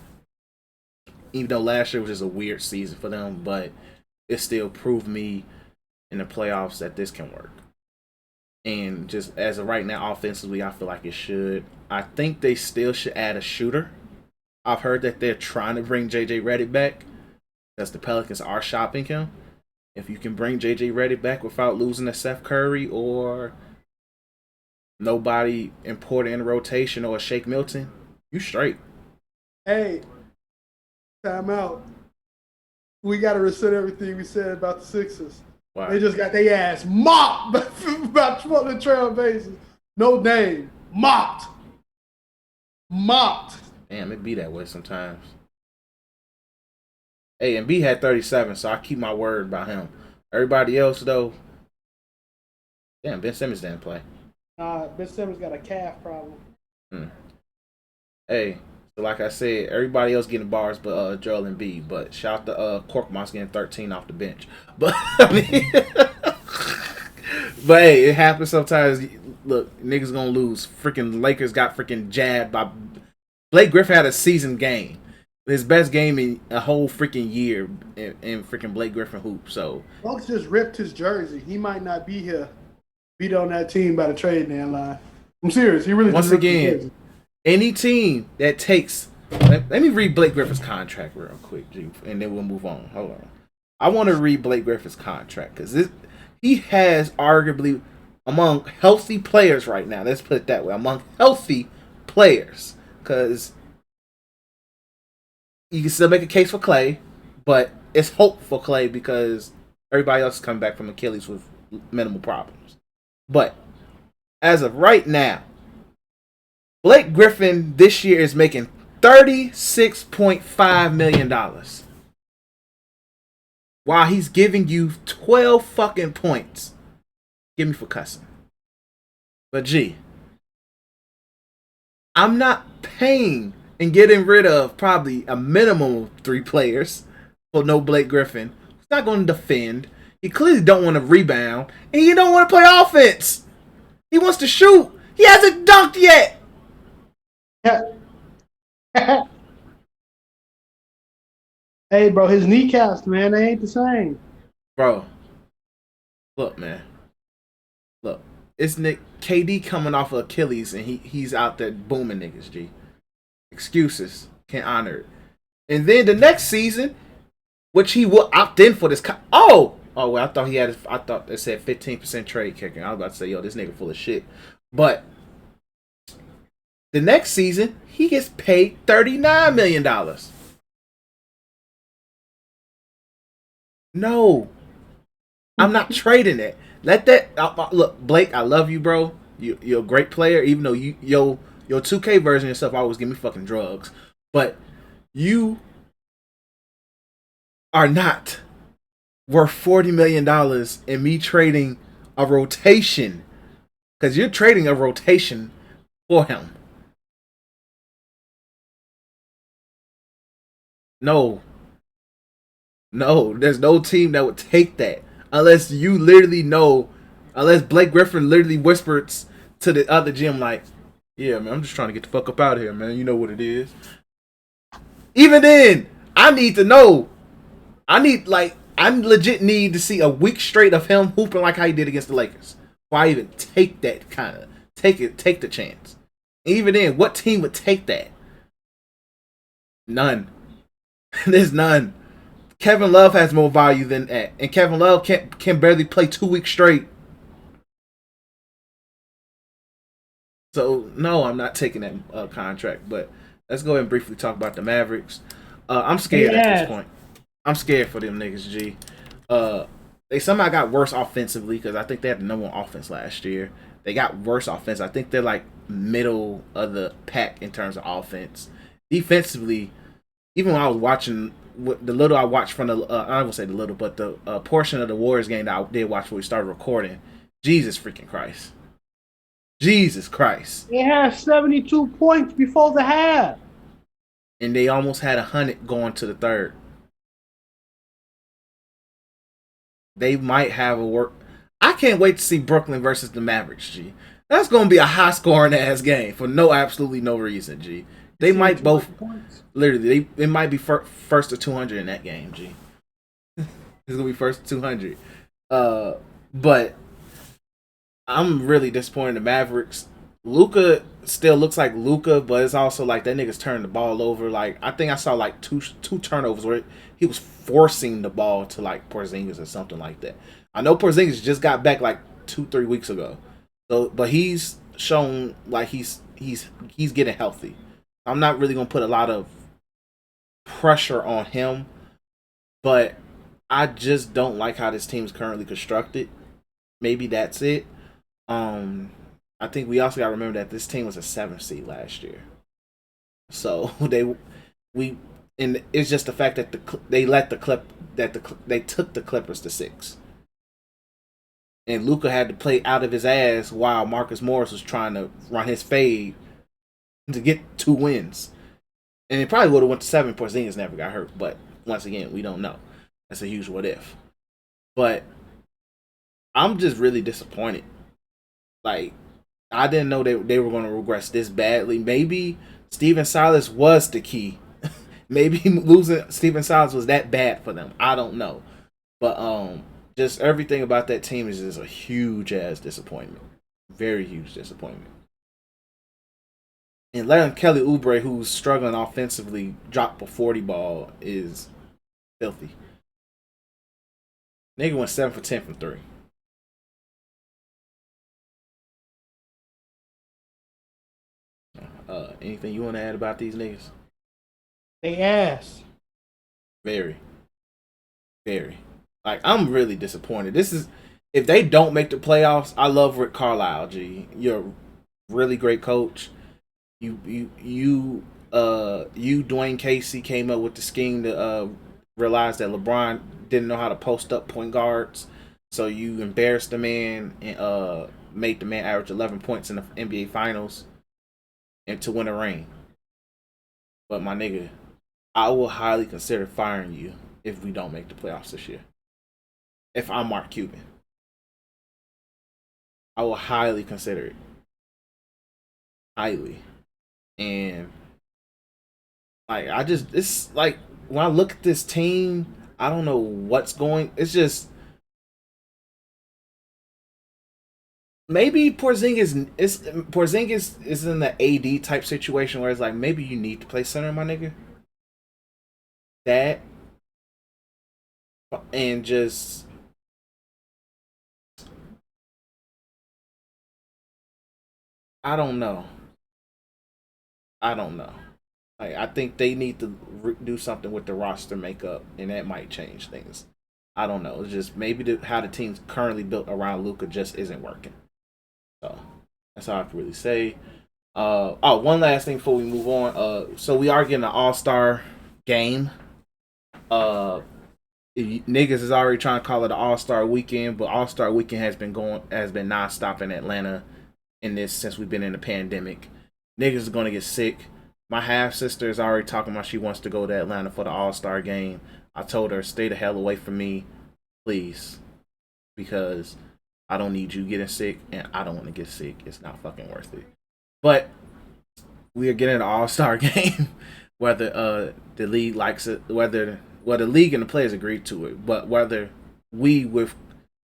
Even though last year was just a weird season for them, but it still proved me in the playoffs that this can work. And just as of right now, offensively, I feel like it should. I think they still should add a shooter. I've heard that they're trying to bring JJ Redick back because the Pelicans are shopping him. If you can bring JJ Redick back without losing to Steph Curry or nobody important in the rotation or a Shake Milton, you straight. Hey, time out. We got to reset everything we said about the Sixers. Wow. They just got their ass mopped by the Trail Blazers. No name. Mopped. Damn, it be that way sometimes. Hey, and B had 37, so I keep my word about him. Everybody else, though, damn, Ben Simmons didn't play. Ben Simmons got a calf problem. Hey, so like I said, everybody else getting bars but Joel Embiid. But shout out to Korkmaz getting 13 off the bench. But I mean, but hey, it happens sometimes. Look, niggas gonna lose. Freaking Lakers got freaking jabbed by Blake Griffin had a season game. His best game in a whole freaking year in freaking Blake Griffin hoop. So Folks just ripped his jersey. He might not be here. Beat on that team by the trade deadline. I'm serious. He really once just ripped his again, jersey. Any team that takes let me read Blake Griffin's contract real quick, G, and then we'll move on. Hold on. I want to read Blake Griffin's contract because he has arguably among healthy players right now. Let's put it that way. Among healthy players, because you can still make a case for Clay, but it's hope for Clay because everybody else is coming back from Achilles with minimal problems. But as of right now, Blake Griffin this year is making $36.5 million. While he's giving you 12 fucking points. Give me for cussing. But G, I'm not paying and getting rid of probably a minimum of 3 players for no Blake Griffin. He's not going to defend. He clearly don't want to rebound. And he don't want to play offense. He wants to shoot. He hasn't dunked yet. Hey, bro, his kneecaps, man, they ain't the same. Bro, look, man. Look, it's Nick KD coming off of Achilles, and he's out there booming niggas, G. Excuses. Can't honor it. And then the next season, which he will opt in for this. Well, I thought they said 15% trade kicking. I was about to say, yo, this nigga full of shit. But the next season, he gets paid $39 million. No, I'm not trading it. Let that look, Blake. I love you, bro. You're a great player. Even though your 2K version of stuff always give me fucking drugs, but you are not worth $40 million in me trading a rotation, because you're trading a rotation for him. No, there's no team that would take that unless you literally know, unless Blake Griffin literally whispers to the other gym like, yeah, man, I'm just trying to get the fuck up out of here, man. You know what it is. Even then, I need to know. I legit need to see a week straight of him hooping like how he did against the Lakers. Why even take that kind of take the chance? Even then, what team would take that? None. There's none. Kevin Love has more value than that, and Kevin Love can barely play 2 weeks straight. So no, I'm not taking that contract. But let's go ahead and briefly talk about the Mavericks. I'm scared at this point. I'm scared for them niggas, G. They somehow got worse offensively because I think they had the number 1 offense last year. They got worse offense. I think they're like middle of the pack in terms of offense. Defensively, even when I was watching the little I watched from the I won't say the little, but the portion of the Warriors game that I did watch before we started recording, Jesus freaking Christ. Jesus Christ. They had 72 points before the half. And they almost had 100 going to the third. They might have a work. I can't wait to see Brooklyn versus the Mavericks, G. That's going to be a high scoring ass game for absolutely no reason, G. They might both literally. It might be first to 200 in that game, G. It's gonna be first to 200. But I'm really disappointed in the Mavericks. Luka still looks like Luka, but it's also like that nigga's turning the ball over. Like I think I saw like two turnovers where he was forcing the ball to like Porzingis or something like that. I know Porzingis just got back like 2-3 weeks ago, so but he's shown like he's getting healthy. I'm not really gonna put a lot of pressure on him, but I just don't like how this team is currently constructed. Maybe that's it. I think we also got to remember that this team was a 7th seed last year, so and it's just the fact that they took the Clippers to 6, and Luka had to play out of his ass while Marcus Morris was trying to run his fade to get 2 wins, and it probably would have went to 7. Porzingis never got hurt, but once again, we don't know. That's a huge what if. But I'm just really disappointed. Like I didn't know they were going to regress this badly. Maybe Steven Silas was the key. Maybe losing Steven Silas was that bad for them. I don't know, but just everything about that team is just a huge ass disappointment. Very huge disappointment. And letting Kelly Oubre, who's struggling offensively, drop a 40 ball is filthy. Nigga went 7 for 10 from 3. Anything you want to add about these niggas? They ass. Very. Very. Like, I'm really disappointed. This is, if they don't make the playoffs, I love Rick Carlisle, G. You're a really great coach. You Dwayne Casey, came up with the scheme to realize that LeBron didn't know how to post up point guards. So you embarrassed the man and made the man average 11 points in the NBA Finals and to win a ring. But my nigga, I will highly consider firing you if we don't make the playoffs this year. If I'm Mark Cuban, I will highly consider it. Highly. And like it's like when I look at this team, I don't know what's going. It's just maybe Porzingis is in the AD type situation where it's like maybe you need to play center, my nigga. That and just I don't know. Like I think they need to do something with the roster makeup, and that might change things. I don't know. It's just maybe how the team's currently built around Luka just isn't working. So that's all I can really say. One last thing before we move on. So we are getting an All-Star game. Niggas is already trying to call it an All-Star weekend, but All-Star weekend has been nonstop in Atlanta since we've been in the pandemic. Niggas are gonna get sick. My half sister is already talking about she wants to go to Atlanta for the All-Star game. I told her, stay the hell away from me, please, because I don't need you getting sick, and I don't want to get sick. It's not fucking worth it. But we are getting an All-Star game, whether the league likes it, whether the league and the players agreed to it, but whether we with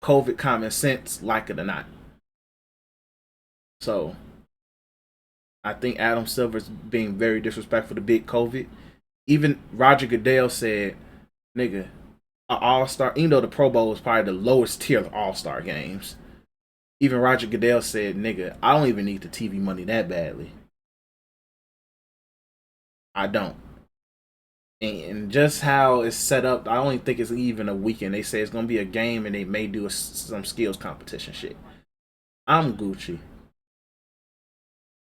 COVID common sense like it or not. So I think Adam Silver's being very disrespectful to Big COVID. Even Roger Goodell said, nigga, an All-Star, even though the Pro Bowl is probably the lowest tier of All-Star games, even Roger Goodell said, nigga, I don't even need the TV money that badly. I don't. And just how it's set up, I don't even think it's even a weekend. They say it's going to be a game and they may do some skills competition shit. I'm Gucci.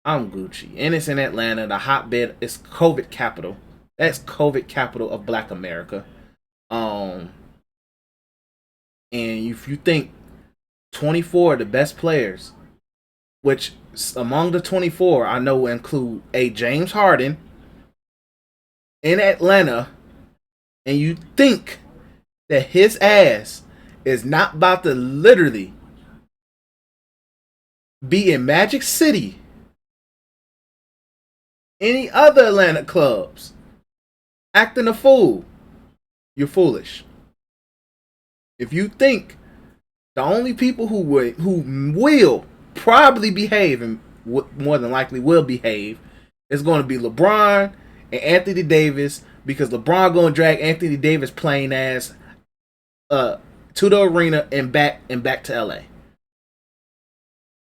And it's in Atlanta, the hotbed. It's COVID capital. That's COVID capital of Black America. And if you think 24 of the best players, which among the 24 I know will include a James Harden in Atlanta, and you think that his ass is not about to literally be in Magic City, any other Atlanta clubs, acting a fool, you're foolish. If you think the only people who will probably behave and more than likely will behave is going to be LeBron and Anthony Davis, because LeBron going to drag Anthony Davis playing ass to the arena and back to LA.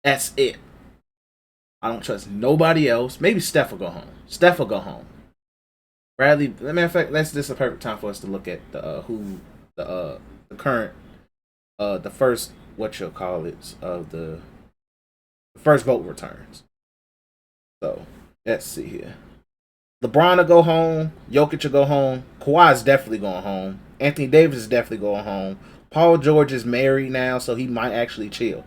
That's it. I don't trust nobody else. Maybe Steph will go home. Bradley, matter of fact, this is a perfect time for us to look at the current the first the first vote returns. So let's see here. LeBron will go home. Jokic will go home. Kawhi's definitely going home. Anthony Davis is definitely going home. Paul George is married now, so he might actually chill.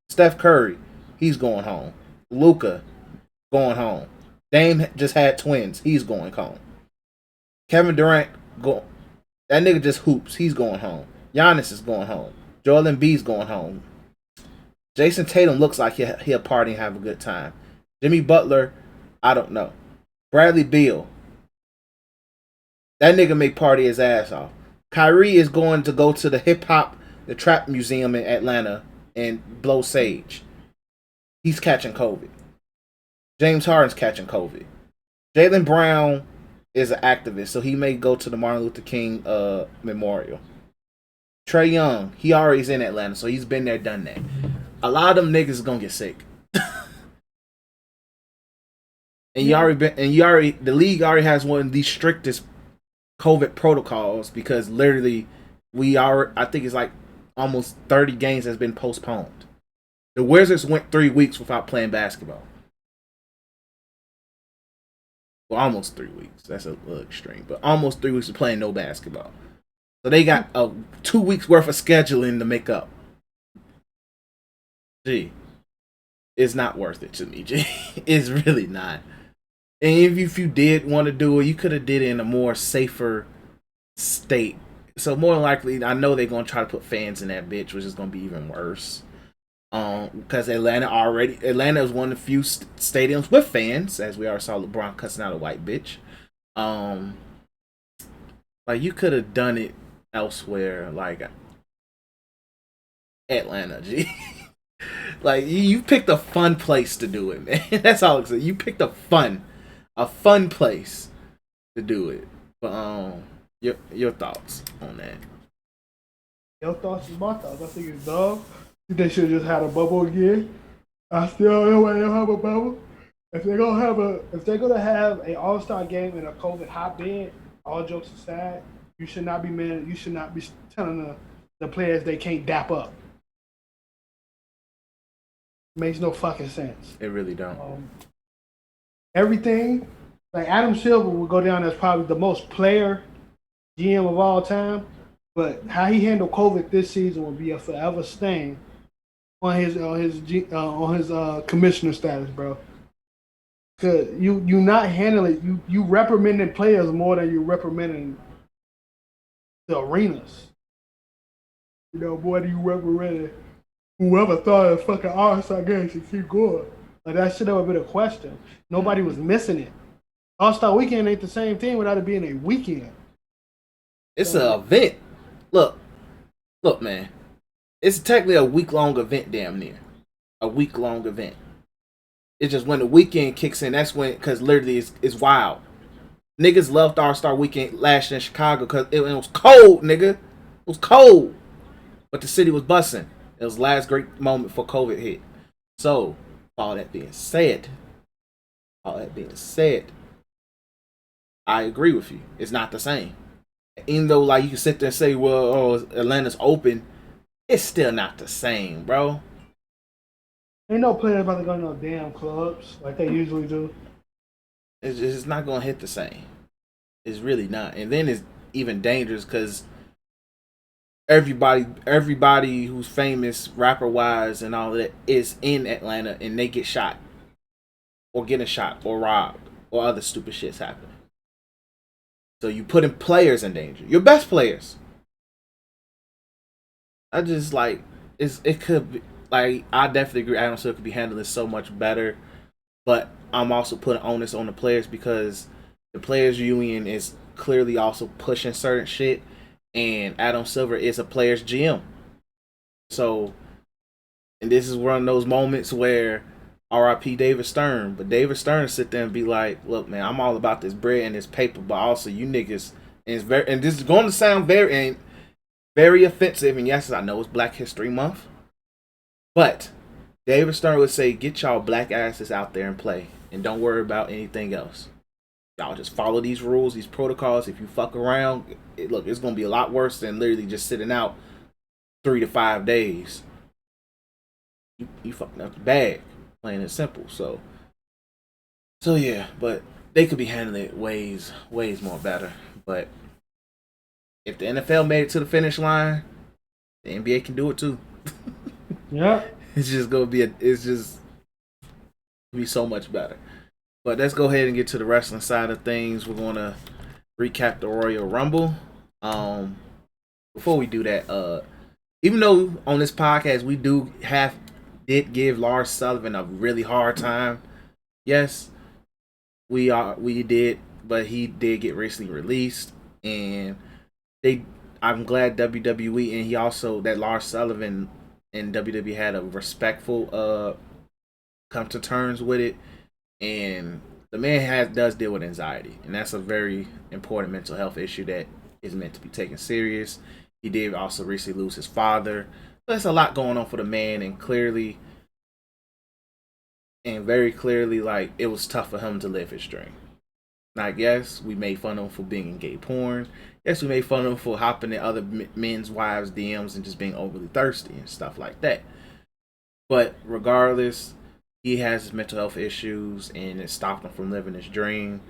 Steph Curry, he's going home. Luka, going home. Dame just had twins. He's going home. Kevin Durant, that nigga just hoops. He's going home. Giannis is going home. Joel Embiid's going home. Jason Tatum looks like he'll party and have a good time. Jimmy Butler, I don't know. Bradley Beal, that nigga may party his ass off. Kyrie is going to go to the trap museum in Atlanta and blow sage. He's catching COVID. James Harden's catching COVID. Jaylen Brown is an activist, so he may go to the Martin Luther King memorial. Trae Young, he already is in Atlanta, so he's been there, done that. A lot of them niggas is gonna get sick. And the league already has one of the strictest COVID protocols, because literally I think it's like almost 30 games has been postponed. The Wizards went 3 weeks without playing basketball. Well, almost 3 weeks. That's a little extreme, but almost 3 weeks of playing no basketball. So they got 2 weeks worth of scheduling to make up. Gee, it's not worth it to me. Gee, it's really not. And if you did want to do it, you could have did it in a more safer state. So more than likely, I know they're gonna try to put fans in that bitch, which is gonna be even worse. Because Atlanta is one of the few stadiums with fans, as we already saw LeBron cussing out a white bitch. Like you could have done it elsewhere, like Atlanta. G. Like you picked a fun place to do it, man. That's all I'm saying. You picked a fun place to do it. But your thoughts on that? Your thoughts is my thoughts. I think it's dumb. They should have just had a bubble again. I still don't want to have a bubble. If they're gonna have an All-Star game in a COVID hotbed, all jokes aside, you should not be telling the players they can't dap up. Makes no fucking sense. It really don't. Everything, like Adam Silver will go down as probably the most player GM of all time, but how he handled COVID this season will be a forever stain on his commissioner status, bro. Cause you not handling you reprimanding players more than you reprimanding the arenas. You know, more than you reprimanding whoever thought a fucking All-Star game should keep going. Like that should have been a question. Nobody was missing it. All-Star weekend ain't the same thing without it being a weekend. It's an event. Look, man. It's technically a week-long event, damn near. A week-long event. It's just when the weekend kicks in, that's when, because literally it's wild. Niggas loved All-Star weekend last year in Chicago because it was cold, nigga. It was cold. But the city was bussing. It was the last great moment before COVID hit. So, all that being said, I agree with you. It's not the same. Even though, like, you can sit there and say, well, Atlanta's open, it's still not the same, bro. Ain't no players about to go to no damn clubs like they usually do. It's not going to hit the same. It's really not. And then it's even dangerous because everybody who's famous, rapper-wise and all that, is in Atlanta and they get shot. Or getting shot or robbed or other stupid shit's happening. So you putting players in danger. Your best players. I just like it could be like I definitely agree Adam Silver could be handling so much better. But I'm also putting onus on the players because the players union is clearly also pushing certain shit and Adam Silver is a player's GM. So and this is one of those moments where R.I.P. David Stern. But David Stern sit there and be like, look, man, I'm all about this bread and this paper, but also you niggas, and this is going to sound very offensive, and yes, I know it's Black History Month, but David Stern would say, get y'all black asses out there and play, and don't worry about anything else. Y'all just follow these rules, these protocols. If you fuck around, look, it's going to be a lot worse than literally just sitting out 3 to 5 days. You fucking up the bag. Plain and simple. So yeah, but they could be handling it ways more better. But if the NFL made it to the finish line, the NBA can do it too. Yeah. It's just gonna be so much better. But let's go ahead and get to the wrestling side of things. We're gonna recap the Royal Rumble. Before we do that, even though on this podcast we did give Lars Sullivan a really hard time. Yes, we did, but he did get recently released, and I'm glad WWE and he also that Lars Sullivan and WWE had a respectful come to terms with it, and the man does deal with anxiety, and that's a very important mental health issue that is meant to be taken serious. He did also recently lose his father. There's a lot going on for the man, and very clearly, like, it was tough for him to live his dream. Like, yes, we made fun of him for being in gay porn. Yes, we made fun of him for hopping in other men's wives' DMs and just being overly thirsty and stuff like that. But regardless, he has mental health issues, and it stopped him from living his dream.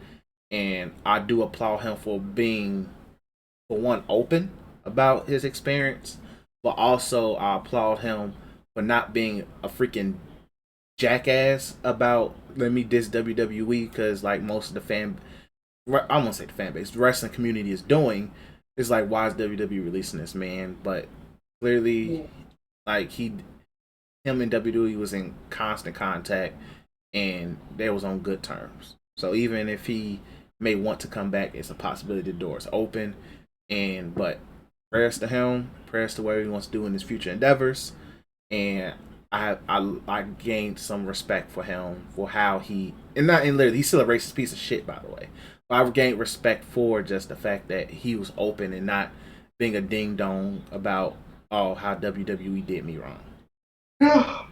and I do applaud him for being, for one, open about his experience, but also I applaud him for not being a freaking jackass about let me diss WWE because like most of the I won't say the fan base, the wrestling community is doing is like why is WWE releasing this man? But clearly, like him and WWE was in constant contact and they was on good terms. So even if he may want to come back, it's a possibility the door is open. And but prayers to him, prayers to where he wants to do in his future endeavors. And I gained some respect for him for how he and not in literally he's still a racist piece of shit by the way. But I gained respect for just the fact that he was open and not being a ding dong about how WWE did me wrong. Yeah,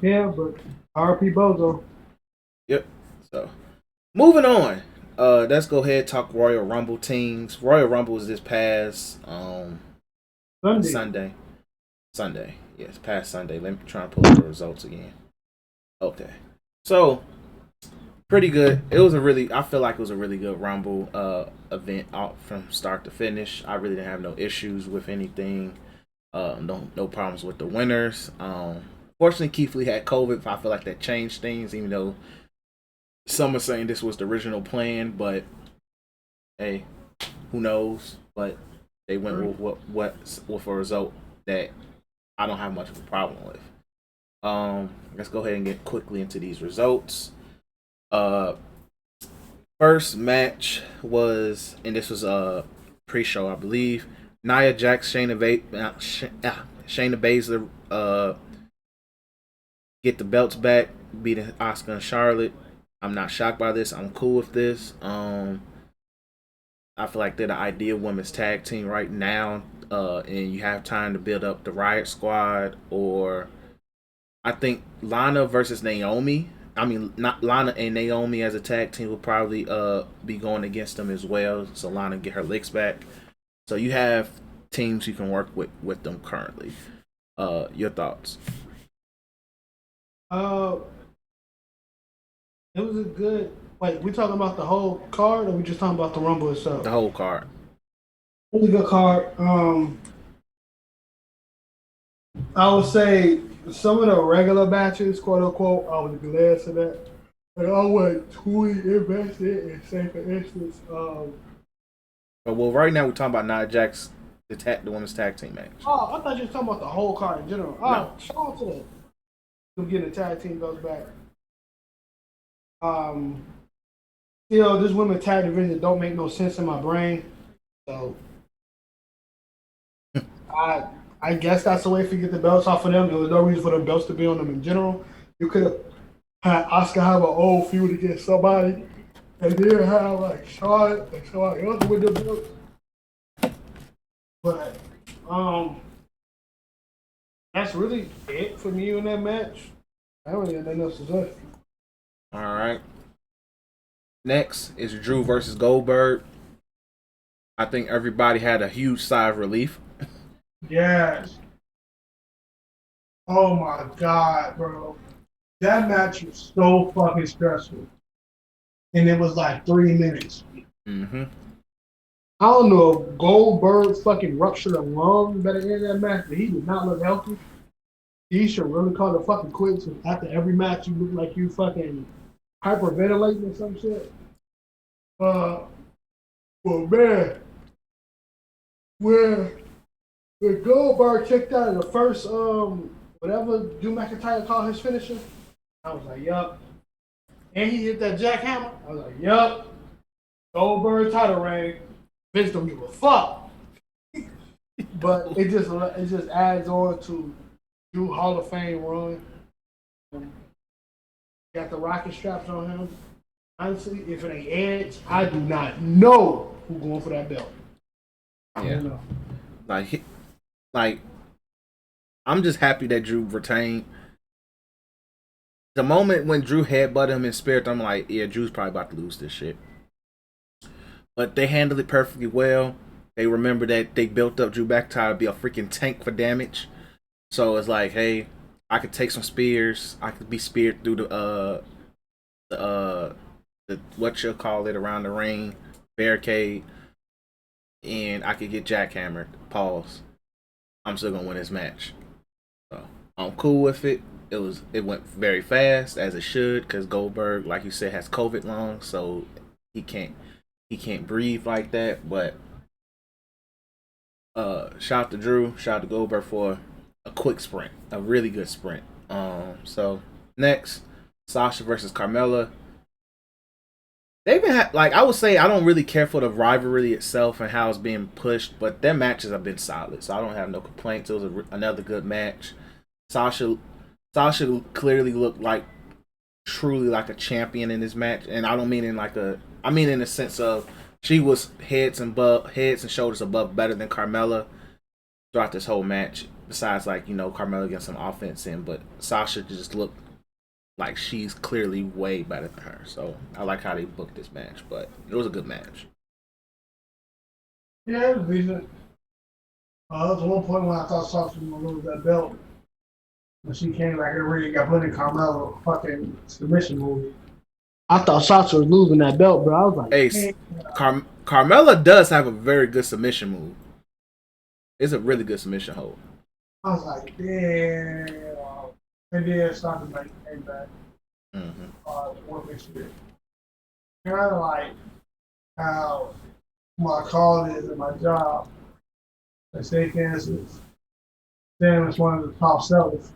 yeah, but RP Bozo. Yep. So moving on. Let's go ahead and talk Royal Rumble teams. Royal Rumble was this past Sunday. Sunday. Yes, past Sunday. Let me try and pull up the results again. Okay. So pretty good. It was I feel like it was a really good Rumble event out from start to finish. I really didn't have no issues with anything. No problems with the winners. Fortunately Keith Lee had COVID. I feel like that changed things, even though some are saying this was the original plan, but hey, who knows? But they went with a result that I don't have much of a problem with. Let's go ahead and get quickly into these results. First match was, and this was a pre-show, I believe. Nia Jax, Shayna Baszler, get the belts back, beating Asuka and Charlotte. I'm not shocked by this. I'm cool with this. I feel like they're the ideal women's tag team right now, and you have time to build up the Riot Squad, or I think Lana versus Naomi. I mean, not Lana and Naomi as a tag team will probably be going against them as well. So Lana get her licks back. So you have teams you can work with them currently. Your thoughts? It was a good. Wait, we talking about the whole card, or we just talking about the Rumble itself? The whole card. It was a good card. I would say some of the regular matches, quote unquote, I was glad to that. But I wasn't truly invested in, say for instance, Well, right now we're talking about Nia Jax, the women's tag team match. Oh, I thought you were talking about the whole card in general. Oh, shout out to that. Them getting the tag team goes back. This women tag division don't make no sense in my brain. So I guess that's the way to get the belts off of them. There was no reason for the belts to be on them in general. You could have had Asuka have an old feud against somebody, and then have like Charlotte and somebody else with the belts. But that's really it for me in that match. I don't really have nothing else to say. All right. Next is Drew versus Goldberg. I think everybody had a huge sigh of relief. Yes. Oh my God, bro. That match was so fucking stressful. And it was like 3 minutes. Mm-hmm. I don't know if Goldberg fucking ruptured a lung by the end of that match, but he did not look healthy. He should really call the fucking quits. After every match, you look like you fucking hyperventilating or some shit. Well, man, when Goldberg kicked out of the first, whatever Drew McIntyre called his finisher, I was like, yup. And he hit that jackhammer. I was like, yup. Goldberg title reign. Vince don't give a fuck. But it just adds on to Drew Hall of Fame run. Got the rocket straps on him. Honestly, if it ain't Edge, I do not know who's going for that belt. I don't know. Like, I'm just happy that Drew retained. The moment when Drew headbutted him in spirit, I'm like, yeah, Drew's probably about to lose this shit. But they handled it perfectly well. They remember that they built up Drew McIntyre to be a freaking tank for damage. So it's like, hey, I could take some spears. I could be speared through the what you'll call it around the ring barricade, and I could get jackhammered. Pause. I'm still gonna win this match. So I'm cool with it. It went very fast as it should because Goldberg, like you said, has COVID lungs, so he can't breathe like that. But shout out to Drew, shout out to Goldberg for a quick sprint, a really good sprint. So next, Sasha versus Carmella. They've been like, I would say I don't really care for the rivalry itself and how it's being pushed, but their matches have been solid, so I don't have no complaints. It was another good match. Sasha clearly looked like truly like a champion in this match, and I don't mean in like I mean in the sense of she was heads and shoulders above better than Carmella throughout this whole match. Besides, like, Carmella getting some offense in, but Sasha just looked like she's clearly way better than her. So I like how they booked this match, but it was a good match. Yeah, it was decent. There was one point when I thought Sasha was going to lose that belt. When she came back in the ring and got put in Carmella fucking submission movie. I thought Sasha was losing that belt, bro. I was like, hey, Carmella does have a very good submission move. It's a really good submission hold. I was like, damn. And then Sasha came back. Working shit. Kind of like how my call is in my job. I say, for instance, Sam is one of the top sellers.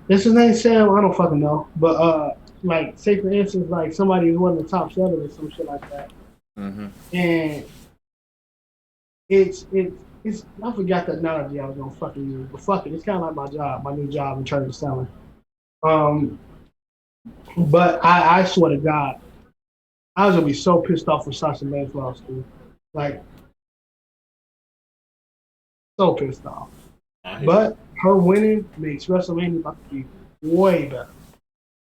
Is his name Sam? I don't fucking know. But like, say for instance, like somebody is one of the top sellers or some shit like that. And it's I forgot the analogy I was gonna fucking use, but fuck it, it's kind of like my new job in terms of selling. But I swear to God, I was gonna be so pissed off with Sasha Banks lost, dude. Like, so pissed off. But her winning makes WrestleMania about to be way better.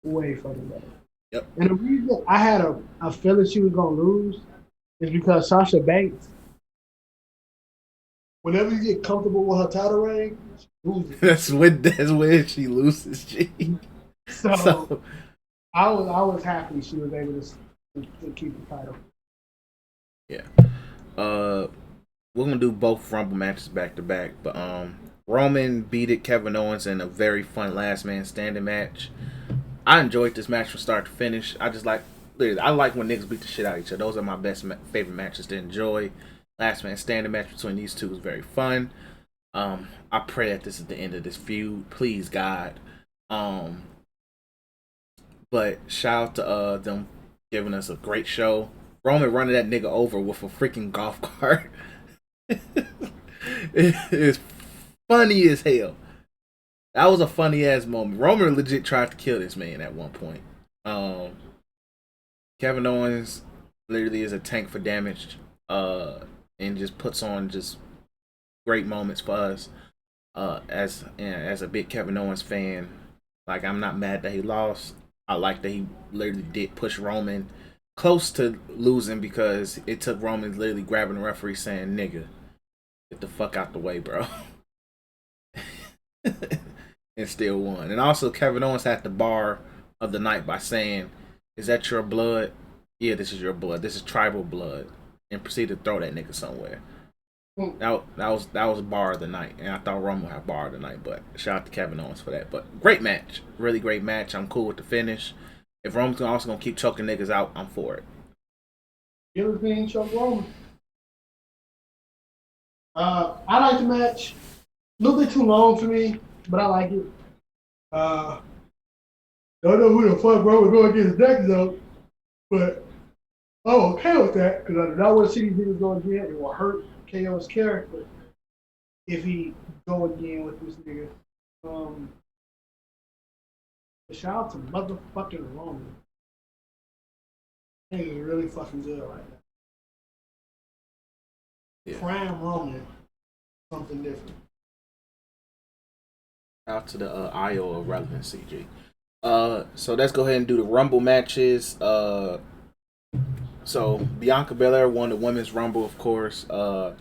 Way fucking better. Yep. And the reason I had a feeling she was going to lose is because Sasha Banks, whenever you get comfortable with her title reign, she loses. That's when she loses. So I was happy she was able to keep the title. Yeah. We're going to do both Rumble matches back to back, but Roman beat Kevin Owens in a very fun last man standing match. I enjoyed this match from start to finish. I like when niggas beat the shit out of each other. Those are my favorite matches to enjoy. Last man standing match between these two was very fun. I pray that this is the end of this feud. Please, God. But shout out to them giving us a great show. Roman running that nigga over with a freaking golf cart. It's funny as hell. That was a funny ass moment. Roman legit tried to kill this man at one point. Kevin Owens literally is a tank for damage, and just puts on just great moments for us. As a big Kevin Owens fan, like, I'm not mad that he lost. I like that he literally did push Roman close to losing because it took Roman literally grabbing the referee saying, "Nigga, get the fuck out the way, bro." And still won. And also, Kevin Owens had the bar of the night by saying, "Is that your blood? Yeah, this is your blood. This is tribal blood." And proceeded to throw that nigga somewhere. That was a bar of the night. And I thought Roman would have bar of the night, but shout out to Kevin Owens for that. But great match. Really great match. I'm cool with the finish. If Roman's also going to keep choking niggas out, I'm for it. Guillotine choke Roman. I like the match. A little bit too long for me, but I like it. Don't know who the fuck Roman going against next though, but I'm okay with that because I do not want to see these niggas go again. It will hurt KO's character if he go again with this nigga. Shout out to motherfucking Roman. He is really fucking good right now. Yeah. Prime Roman, something different. Out to the IO of relevancy, G. So let's go ahead and do the Rumble matches. So Bianca Belair won the Women's Rumble, of course. Her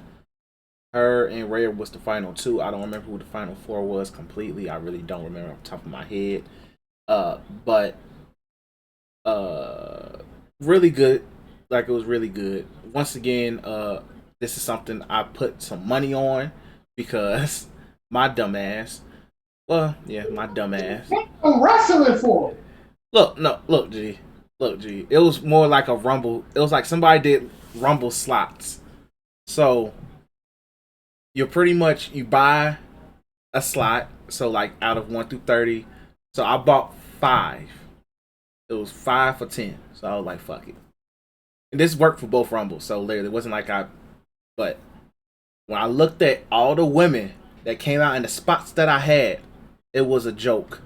and Rhea was the final two. I don't remember who the final four was completely. I really don't remember off the top of my head. But Really good. Like it was really good. Once again, this is something I put some money on because my dumbass. Well, yeah, my dumbass. I'm wrestling for. Look, no, look, G. It was more like a rumble. It was like somebody did rumble slots. So you're pretty much you buy a slot. So like out of 1 through 30. So I bought 5. It was 5 for 10. So I was like, fuck it. And this worked for both rumbles. So literally, it wasn't like I. But when I looked at all the women that came out in the spots that I had, it was a joke.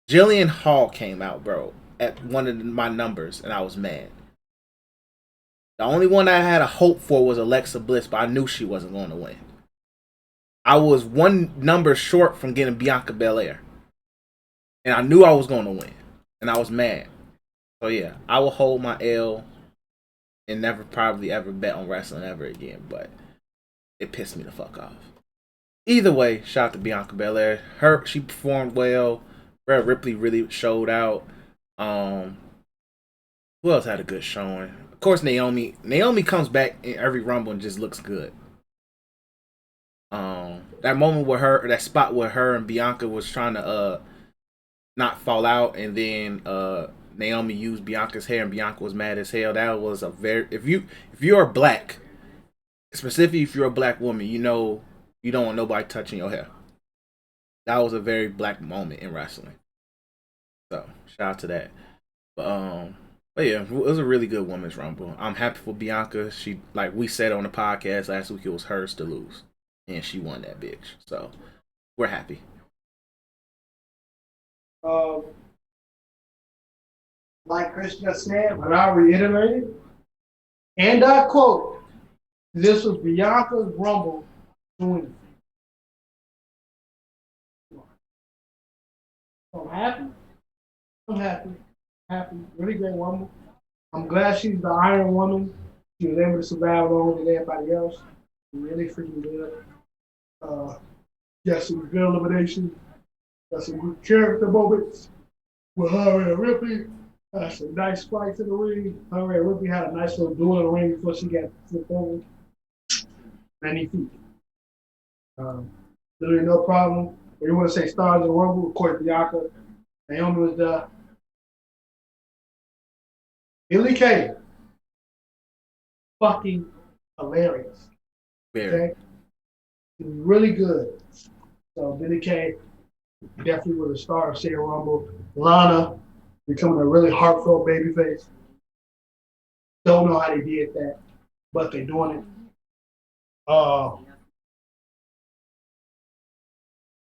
Jillian Hall came out, bro, at one of my numbers, and I was mad. The only one I had a hope for was Alexa Bliss, but I knew she wasn't going to win. I was one number short from getting Bianca Belair, and I knew I was going to win, and I was mad. So yeah, I will hold my L and never probably ever bet on wrestling ever again, but it pissed me the fuck off. Either way, shout out to Bianca Belair. She performed well. Rhea Ripley really showed out. Who else had a good showing? Of course, Naomi. Naomi comes back in every rumble and just looks good. That moment with her, that spot where her and Bianca was trying to not fall out, and then Naomi used Bianca's hair, and Bianca was mad as hell. That was a very if you're black, specifically if you're a black woman, you know you don't want nobody touching your hair. That was a very black moment in wrestling. So shout out to that. But yeah, it was a really good women's rumble. I'm happy for Bianca. She, like we said on the podcast last week, it was hers to lose, and she won that bitch. So we're happy. Um, like Chris just said, but I reiterate it, and I quote, this was Bianca's rumble to win. I'm happy. I'm happy. Happy. Really great rumble. I'm glad she's the Iron Woman. She was able to survive longer than everybody else. Really freaking good. Got some good elimination. Got some good character moments with her and Ripley. Some nice fights in the ring. Her and Ripley had a nice little duel in the ring before she got flipped over. 90 feet. Literally no problem. If you want to say stars in the rumble, of course, Bianca. Naomi was there. Billy Kay. Fucking hilarious. Very. Okay? Really good. So Billy Kay definitely was a star of Royal Rumble. Lana becoming a really heartfelt babyface. Don't know how they did that, but they're doing it.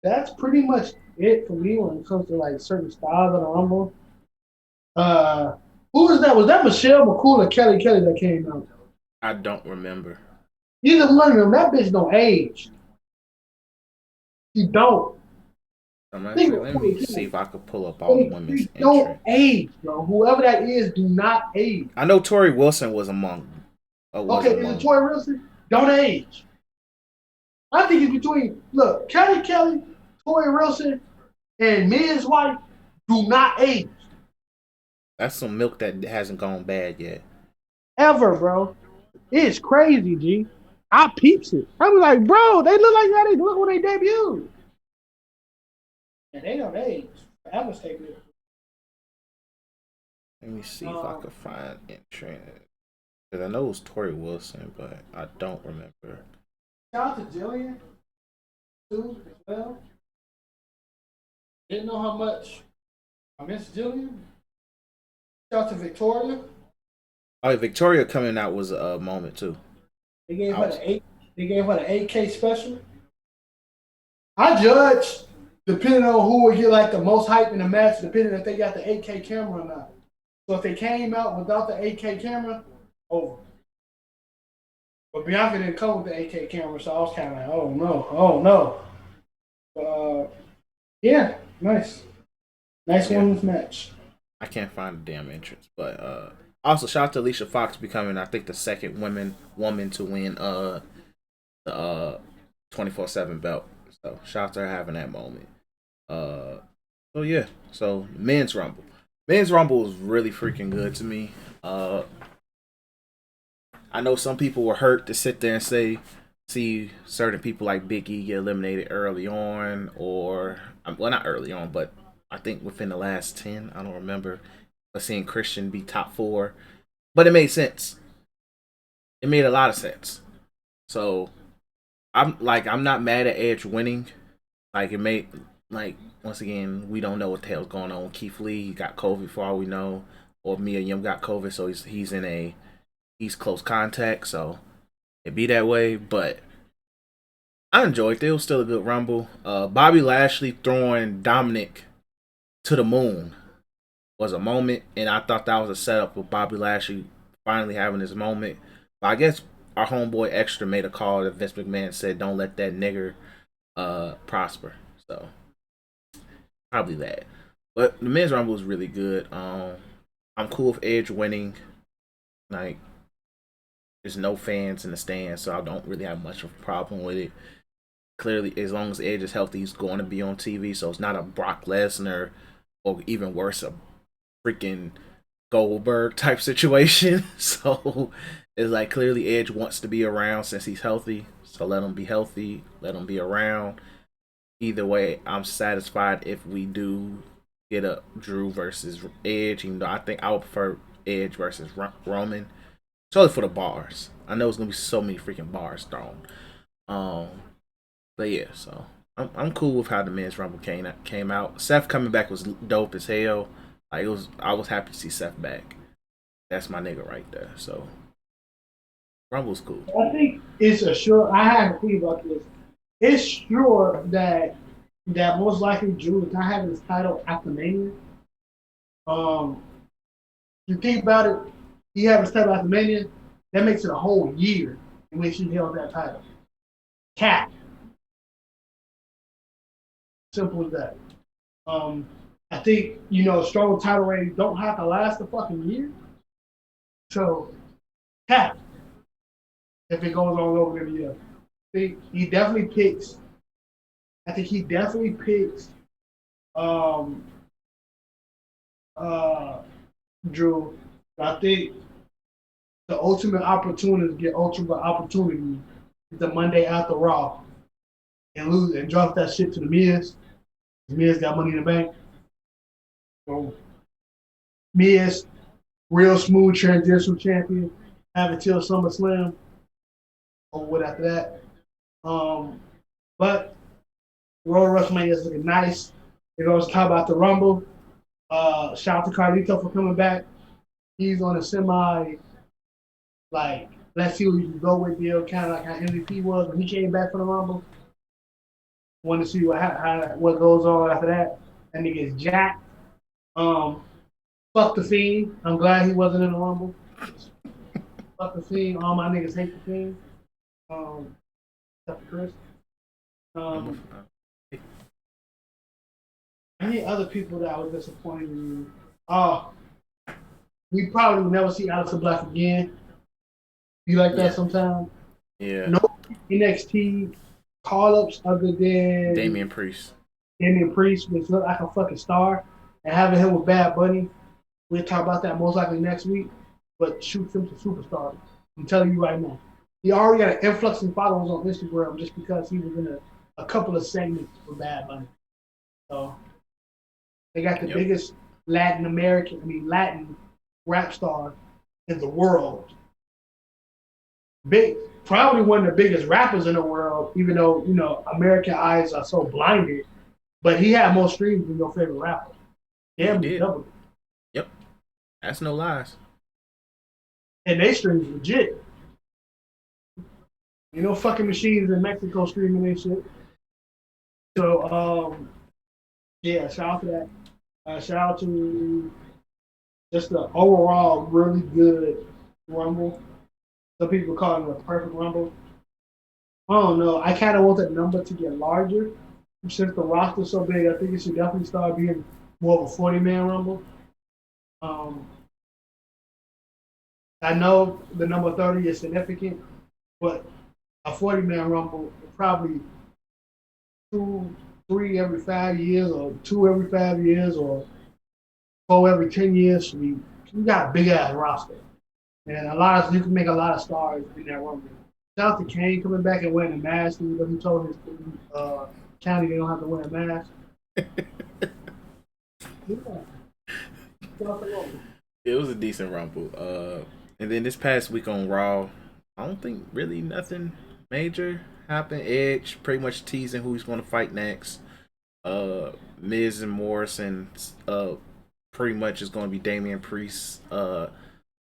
That's pretty much it for me when it comes to like certain styles of the Rumble. Who was that? Was that Michelle McCool or Kelly Kelly that came out? I don't remember. Either one of them. That bitch don't age. She don't. Let me see if I could pull up all the women's don't entrants. age, bro. Whoever that is, do not age. I know Tori Wilson was among. Okay, is it Tori Wilson? Don't age. I think it's between Kelly Kelly, Tori Wilson, and Miz White do not age. That's some milk that hasn't gone bad yet. Ever, bro. It's crazy, G. I peeps it. I was like, bro, they look like how they look when they debut. And they don't age. That was taking it. Let me see if I can find entrant. Because I know it was Tori Wilson, but I don't remember. Shout out to Jillian, too, as well. Didn't know how much I miss Jillian. Shout out to Victoria. Oh, Victoria coming out was a moment too. They gave her the 8K special. I judge depending on who would get like the most hype in the match, depending if they got the 8K camera or not. So if they came out without the 8K camera, over. But Bianca didn't come with the 8K camera, so I was kind of like, oh no. Yeah, nice women's match. I can't find the damn entrance, but also shout out to Alicia Fox becoming, I think, the second woman to win the 24/7 belt. So shout out to her having that moment. So yeah, so men's rumble. Men's Rumble was really freaking good to me. I know some people were hurt to sit there and see certain people like Big E get eliminated early on, or well, not early on, but I think within the last 10. I don't remember, but seeing Christian be top 4, but it made sense. It made a lot of sense. So I'm not mad at Edge winning. Like it made like once again we don't know what the hell's going on with Keith Lee. He got COVID for all we know, or Mia Yim got COVID, so he's close contact. So it be that way, but I enjoyed it. It was still a good rumble. Bobby Lashley throwing Dominic to the moon was a moment, and I thought that was a setup with Bobby Lashley finally having his moment. But I guess our homeboy Extra made a call that Vince McMahon said, "Don't let that nigger prosper." So probably that. But the men's rumble was really good. I'm cool with Edge winning. Like, there's no fans in the stands, so I don't really have much of a problem with it. Clearly, as long as Edge is healthy, he's going to be on TV. So it's not a Brock Lesnar or even worse, a freaking Goldberg type situation. So it's like clearly Edge wants to be around since he's healthy. So let him be healthy. Let him be around. Either way, I'm satisfied if we do get a Drew versus Edge. Even though I think I would prefer Edge versus Roman. Solely for the bars. I know it's gonna be so many freaking bars thrown. But yeah, so I'm cool with how the men's rumble came out. Seth coming back was dope as hell. Like I was happy to see Seth back. That's my nigga right there. So Rumble's cool. I think it's a sure. I haven't think about this. It's sure that most likely Drew is not having his title after Mania. You think about it, he had his title after Mania. That makes it a whole year in which he held that title. Cap. Simple as that. I think strong title reigns don't have to last a fucking year. So, cap. If it goes on over the year, I think he definitely picks. I think he definitely picks. Drew. I think the ultimate opportunity to get ultimate opportunity is the Monday after Raw and lose and drop that shit to the Miz. The Miz got Money in the Bank. So Miz, real smooth transitional champion, have it till SummerSlam or what after that. But Royal WrestleMania is looking nice. We're going to talk about the Rumble. Shout out to Carlito for coming back. He's on a semi, like, let's see what you can go with deal, kind of like how MVP was when he came back from the Rumble. Want to see what goes on after that. That nigga is jacked. Fuck the Fiend. I'm glad he wasn't in the Rumble. Fuck the Fiend. All my niggas hate the Fiend. Except for Chris. Any other people that I was disappointed in? We probably will never see Aleister Black again. You like that sometimes? Yeah. No NXT call-ups other than Damian Priest. Damian Priest, which looked like a fucking star, and having him with Bad Bunny. We'll talk about that most likely next week. But shoot him to superstar. I'm telling you right now. He already got an influx in followers on Instagram just because he was in a couple of segments with Bad Bunny. So they got the biggest Latin rap star in the world. Probably one of the biggest rappers in the world, even though, American eyes are so blinded. But he had more streams than your favorite rapper. Damn, he doubled it. Yep. That's no lies. And they streams legit. Fucking machines in Mexico streaming their shit. So, shout out to that. Shout out to just the overall really good Rumble. Some people call it a perfect Rumble. I don't know. I kind of want that number to get larger. Since the roster's so big, I think it should definitely start being more of a 40-man Rumble. I know the number 30 is significant, but a 40-man Rumble probably 2, 3 every 5 years, or 2 every 5 years, or go every 10 years. We got a big ass roster, and you can make a lot of stars in that rumble. Shout out to Kane coming back and winning a match. Even though he told his county they don't have to win a match. Yeah. Shout out to Rumble. It was a decent rumble. And then this past week on Raw, I don't think really nothing major happened. Edge pretty much teasing who he's going to fight next. Miz and Morrison, pretty much is going to be Damian Priest's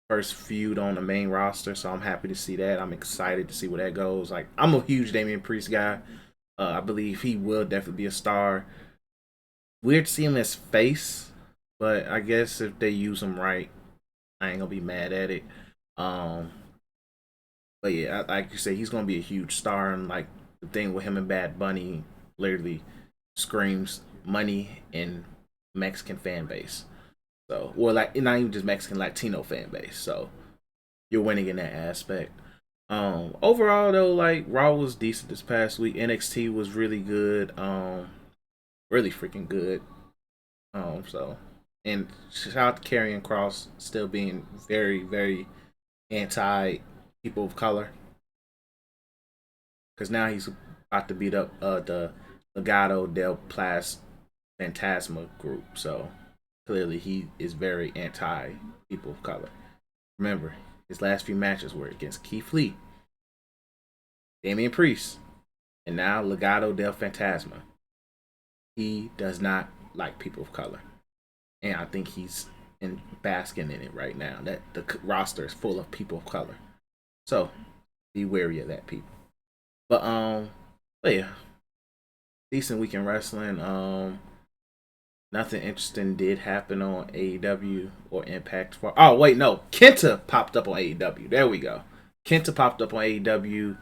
first feud on the main roster. So I'm happy to see that. I'm excited to see where that goes. Like, I'm a huge Damian Priest guy. I believe he will definitely be a star. Weird to see him as face, but I guess if they use him right, I ain't gonna be mad at it. But yeah, like you say, he's gonna be a huge star, and like the thing with him and Bad Bunny literally screams money and Mexican fan base. So, or like not even just Mexican, Latino fan base. So you're winning in that aspect. Overall though, like Raw was decent this past week. NXT was really good. Really freaking good. So and shout out to Karrion Kross still being very, very anti people of color. Because now he's about to beat up the Legado del Plas Fantasma group. So clearly he is very anti people of color. Remember, his last few matches were against Keith Lee, Damian Priest, and now Legado del Fantasma. He does not like people of color. And I think he's basking in it right now. That the roster is full of people of color. So be wary of that, people. But yeah, decent week in wrestling. Nothing interesting did happen on AEW or Impact. Oh wait, no, Kenta popped up on AEW. There we go. Kenta popped up on AEW.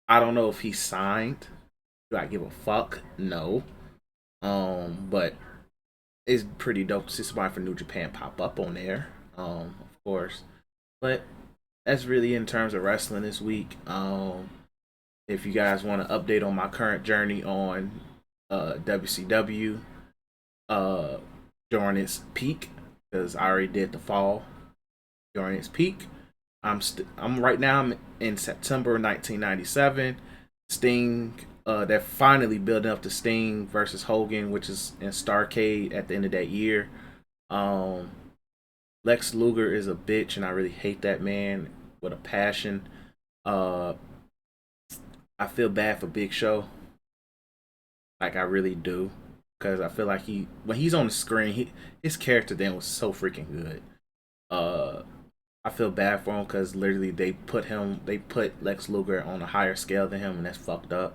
I don't know if he signed. Do I give a fuck? No. But it's pretty dope to see somebody from New Japan pop up on there. Of course. But that's really in terms of wrestling this week. If you guys want an update on my current journey on WCW during its peak, because I already did the fall during its peak. I'm right now. I'm in September 1997. Sting. They're finally building up to Sting versus Hogan, which is in Starrcade at the end of that year. Lex Luger is a bitch, and I really hate that man with a passion. I feel bad for Big Show. Like, I really do. Because I feel like when he's on the screen, his character then was so freaking good. I feel bad for him because literally they put Lex Luger on a higher scale than him, and that's fucked up.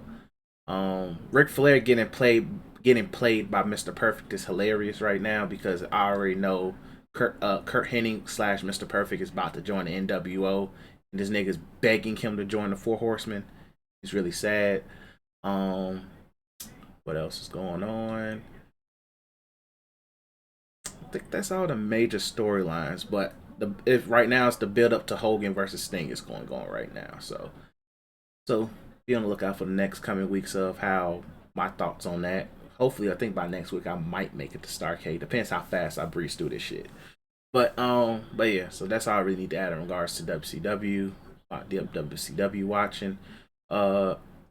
Ric Flair getting played by Mr. Perfect is hilarious right now because I already know Kurt Hennig / Mr. Perfect is about to join the NWO, and this nigga's begging him to join the Four Horsemen. He's really sad. What else is going on? I think that's all the major storylines. But if right now it's the build up to Hogan versus Sting is going on right now. So be on the lookout for the next coming weeks of how my thoughts on that. Hopefully, I think by next week I might make it to Starrcade. Depends how fast I breeze through this shit. But yeah. So that's all I really need to add in regards to WCW. WCW watching.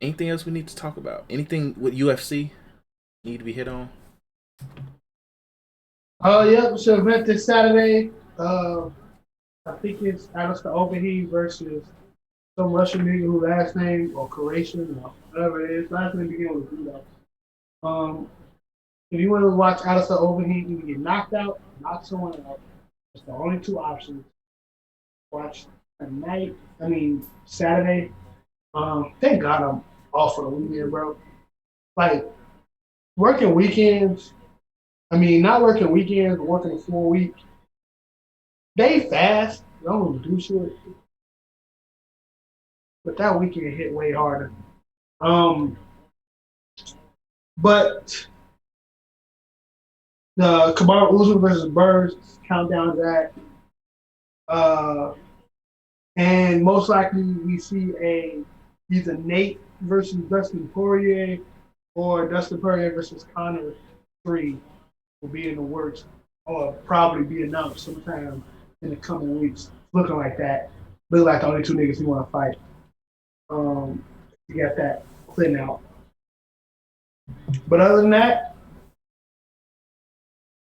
Anything else we need to talk about? Anything with UFC need to be hit on? Oh yeah, so event this Saturday. I think it's Alistair Overeem versus some Russian nigga who last name or Croatian or whatever it is. Last name begin with a B though. If you want to watch Alistair Overeem either get knocked out, knock someone out, it's the only two options. Watch Saturday. Thank God I'm off for the weekend, bro. Like working weekends. Not working weekends, but working a full week. They fast. They don't really do shit. But that weekend hit way harder. But the Kamaru Usman versus Burns countdown to that. And most likely we see either Nate versus Dustin Poirier or Dustin Poirier versus Conor 3 will be in the works. or probably be announced sometime in the coming weeks. Looking like that. Look like the only two niggas he want to fight. You got that clear now. But other than that,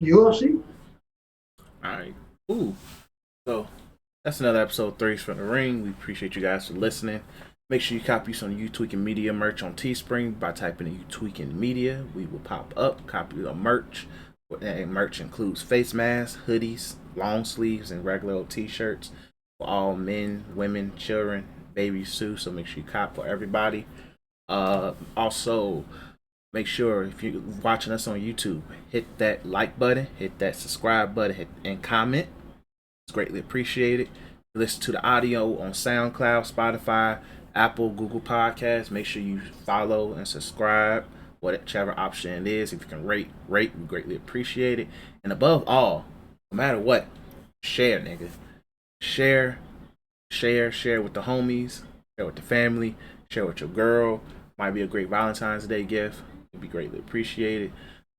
UFC. All right. Ooh. So that's another episode 3 from the ring. We appreciate you guys for listening. Make sure you copy some You Tweaking Media merch on Teespring by typing in You Tweaking Media. We will pop up, copy the merch. And merch includes face masks, hoodies, long sleeves, and regular old t-shirts for all men, women, children, babies too. So make sure you cop for everybody. Also, make sure if you're watching us on YouTube, hit that like button, hit that subscribe button, and comment. It's greatly appreciated. Listen to the audio on SoundCloud, Spotify, Apple, Google Podcasts. Make sure you follow and subscribe, whichever option it is. If you can rate, we greatly appreciate it. And above all, no matter what, share, nigga. Share with the homies, share with the family, share with your girl. Might be a great Valentine's Day gift. It'd be greatly appreciated.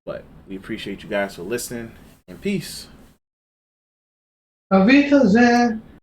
But we appreciate you guys for listening, and peace. Avita Zen.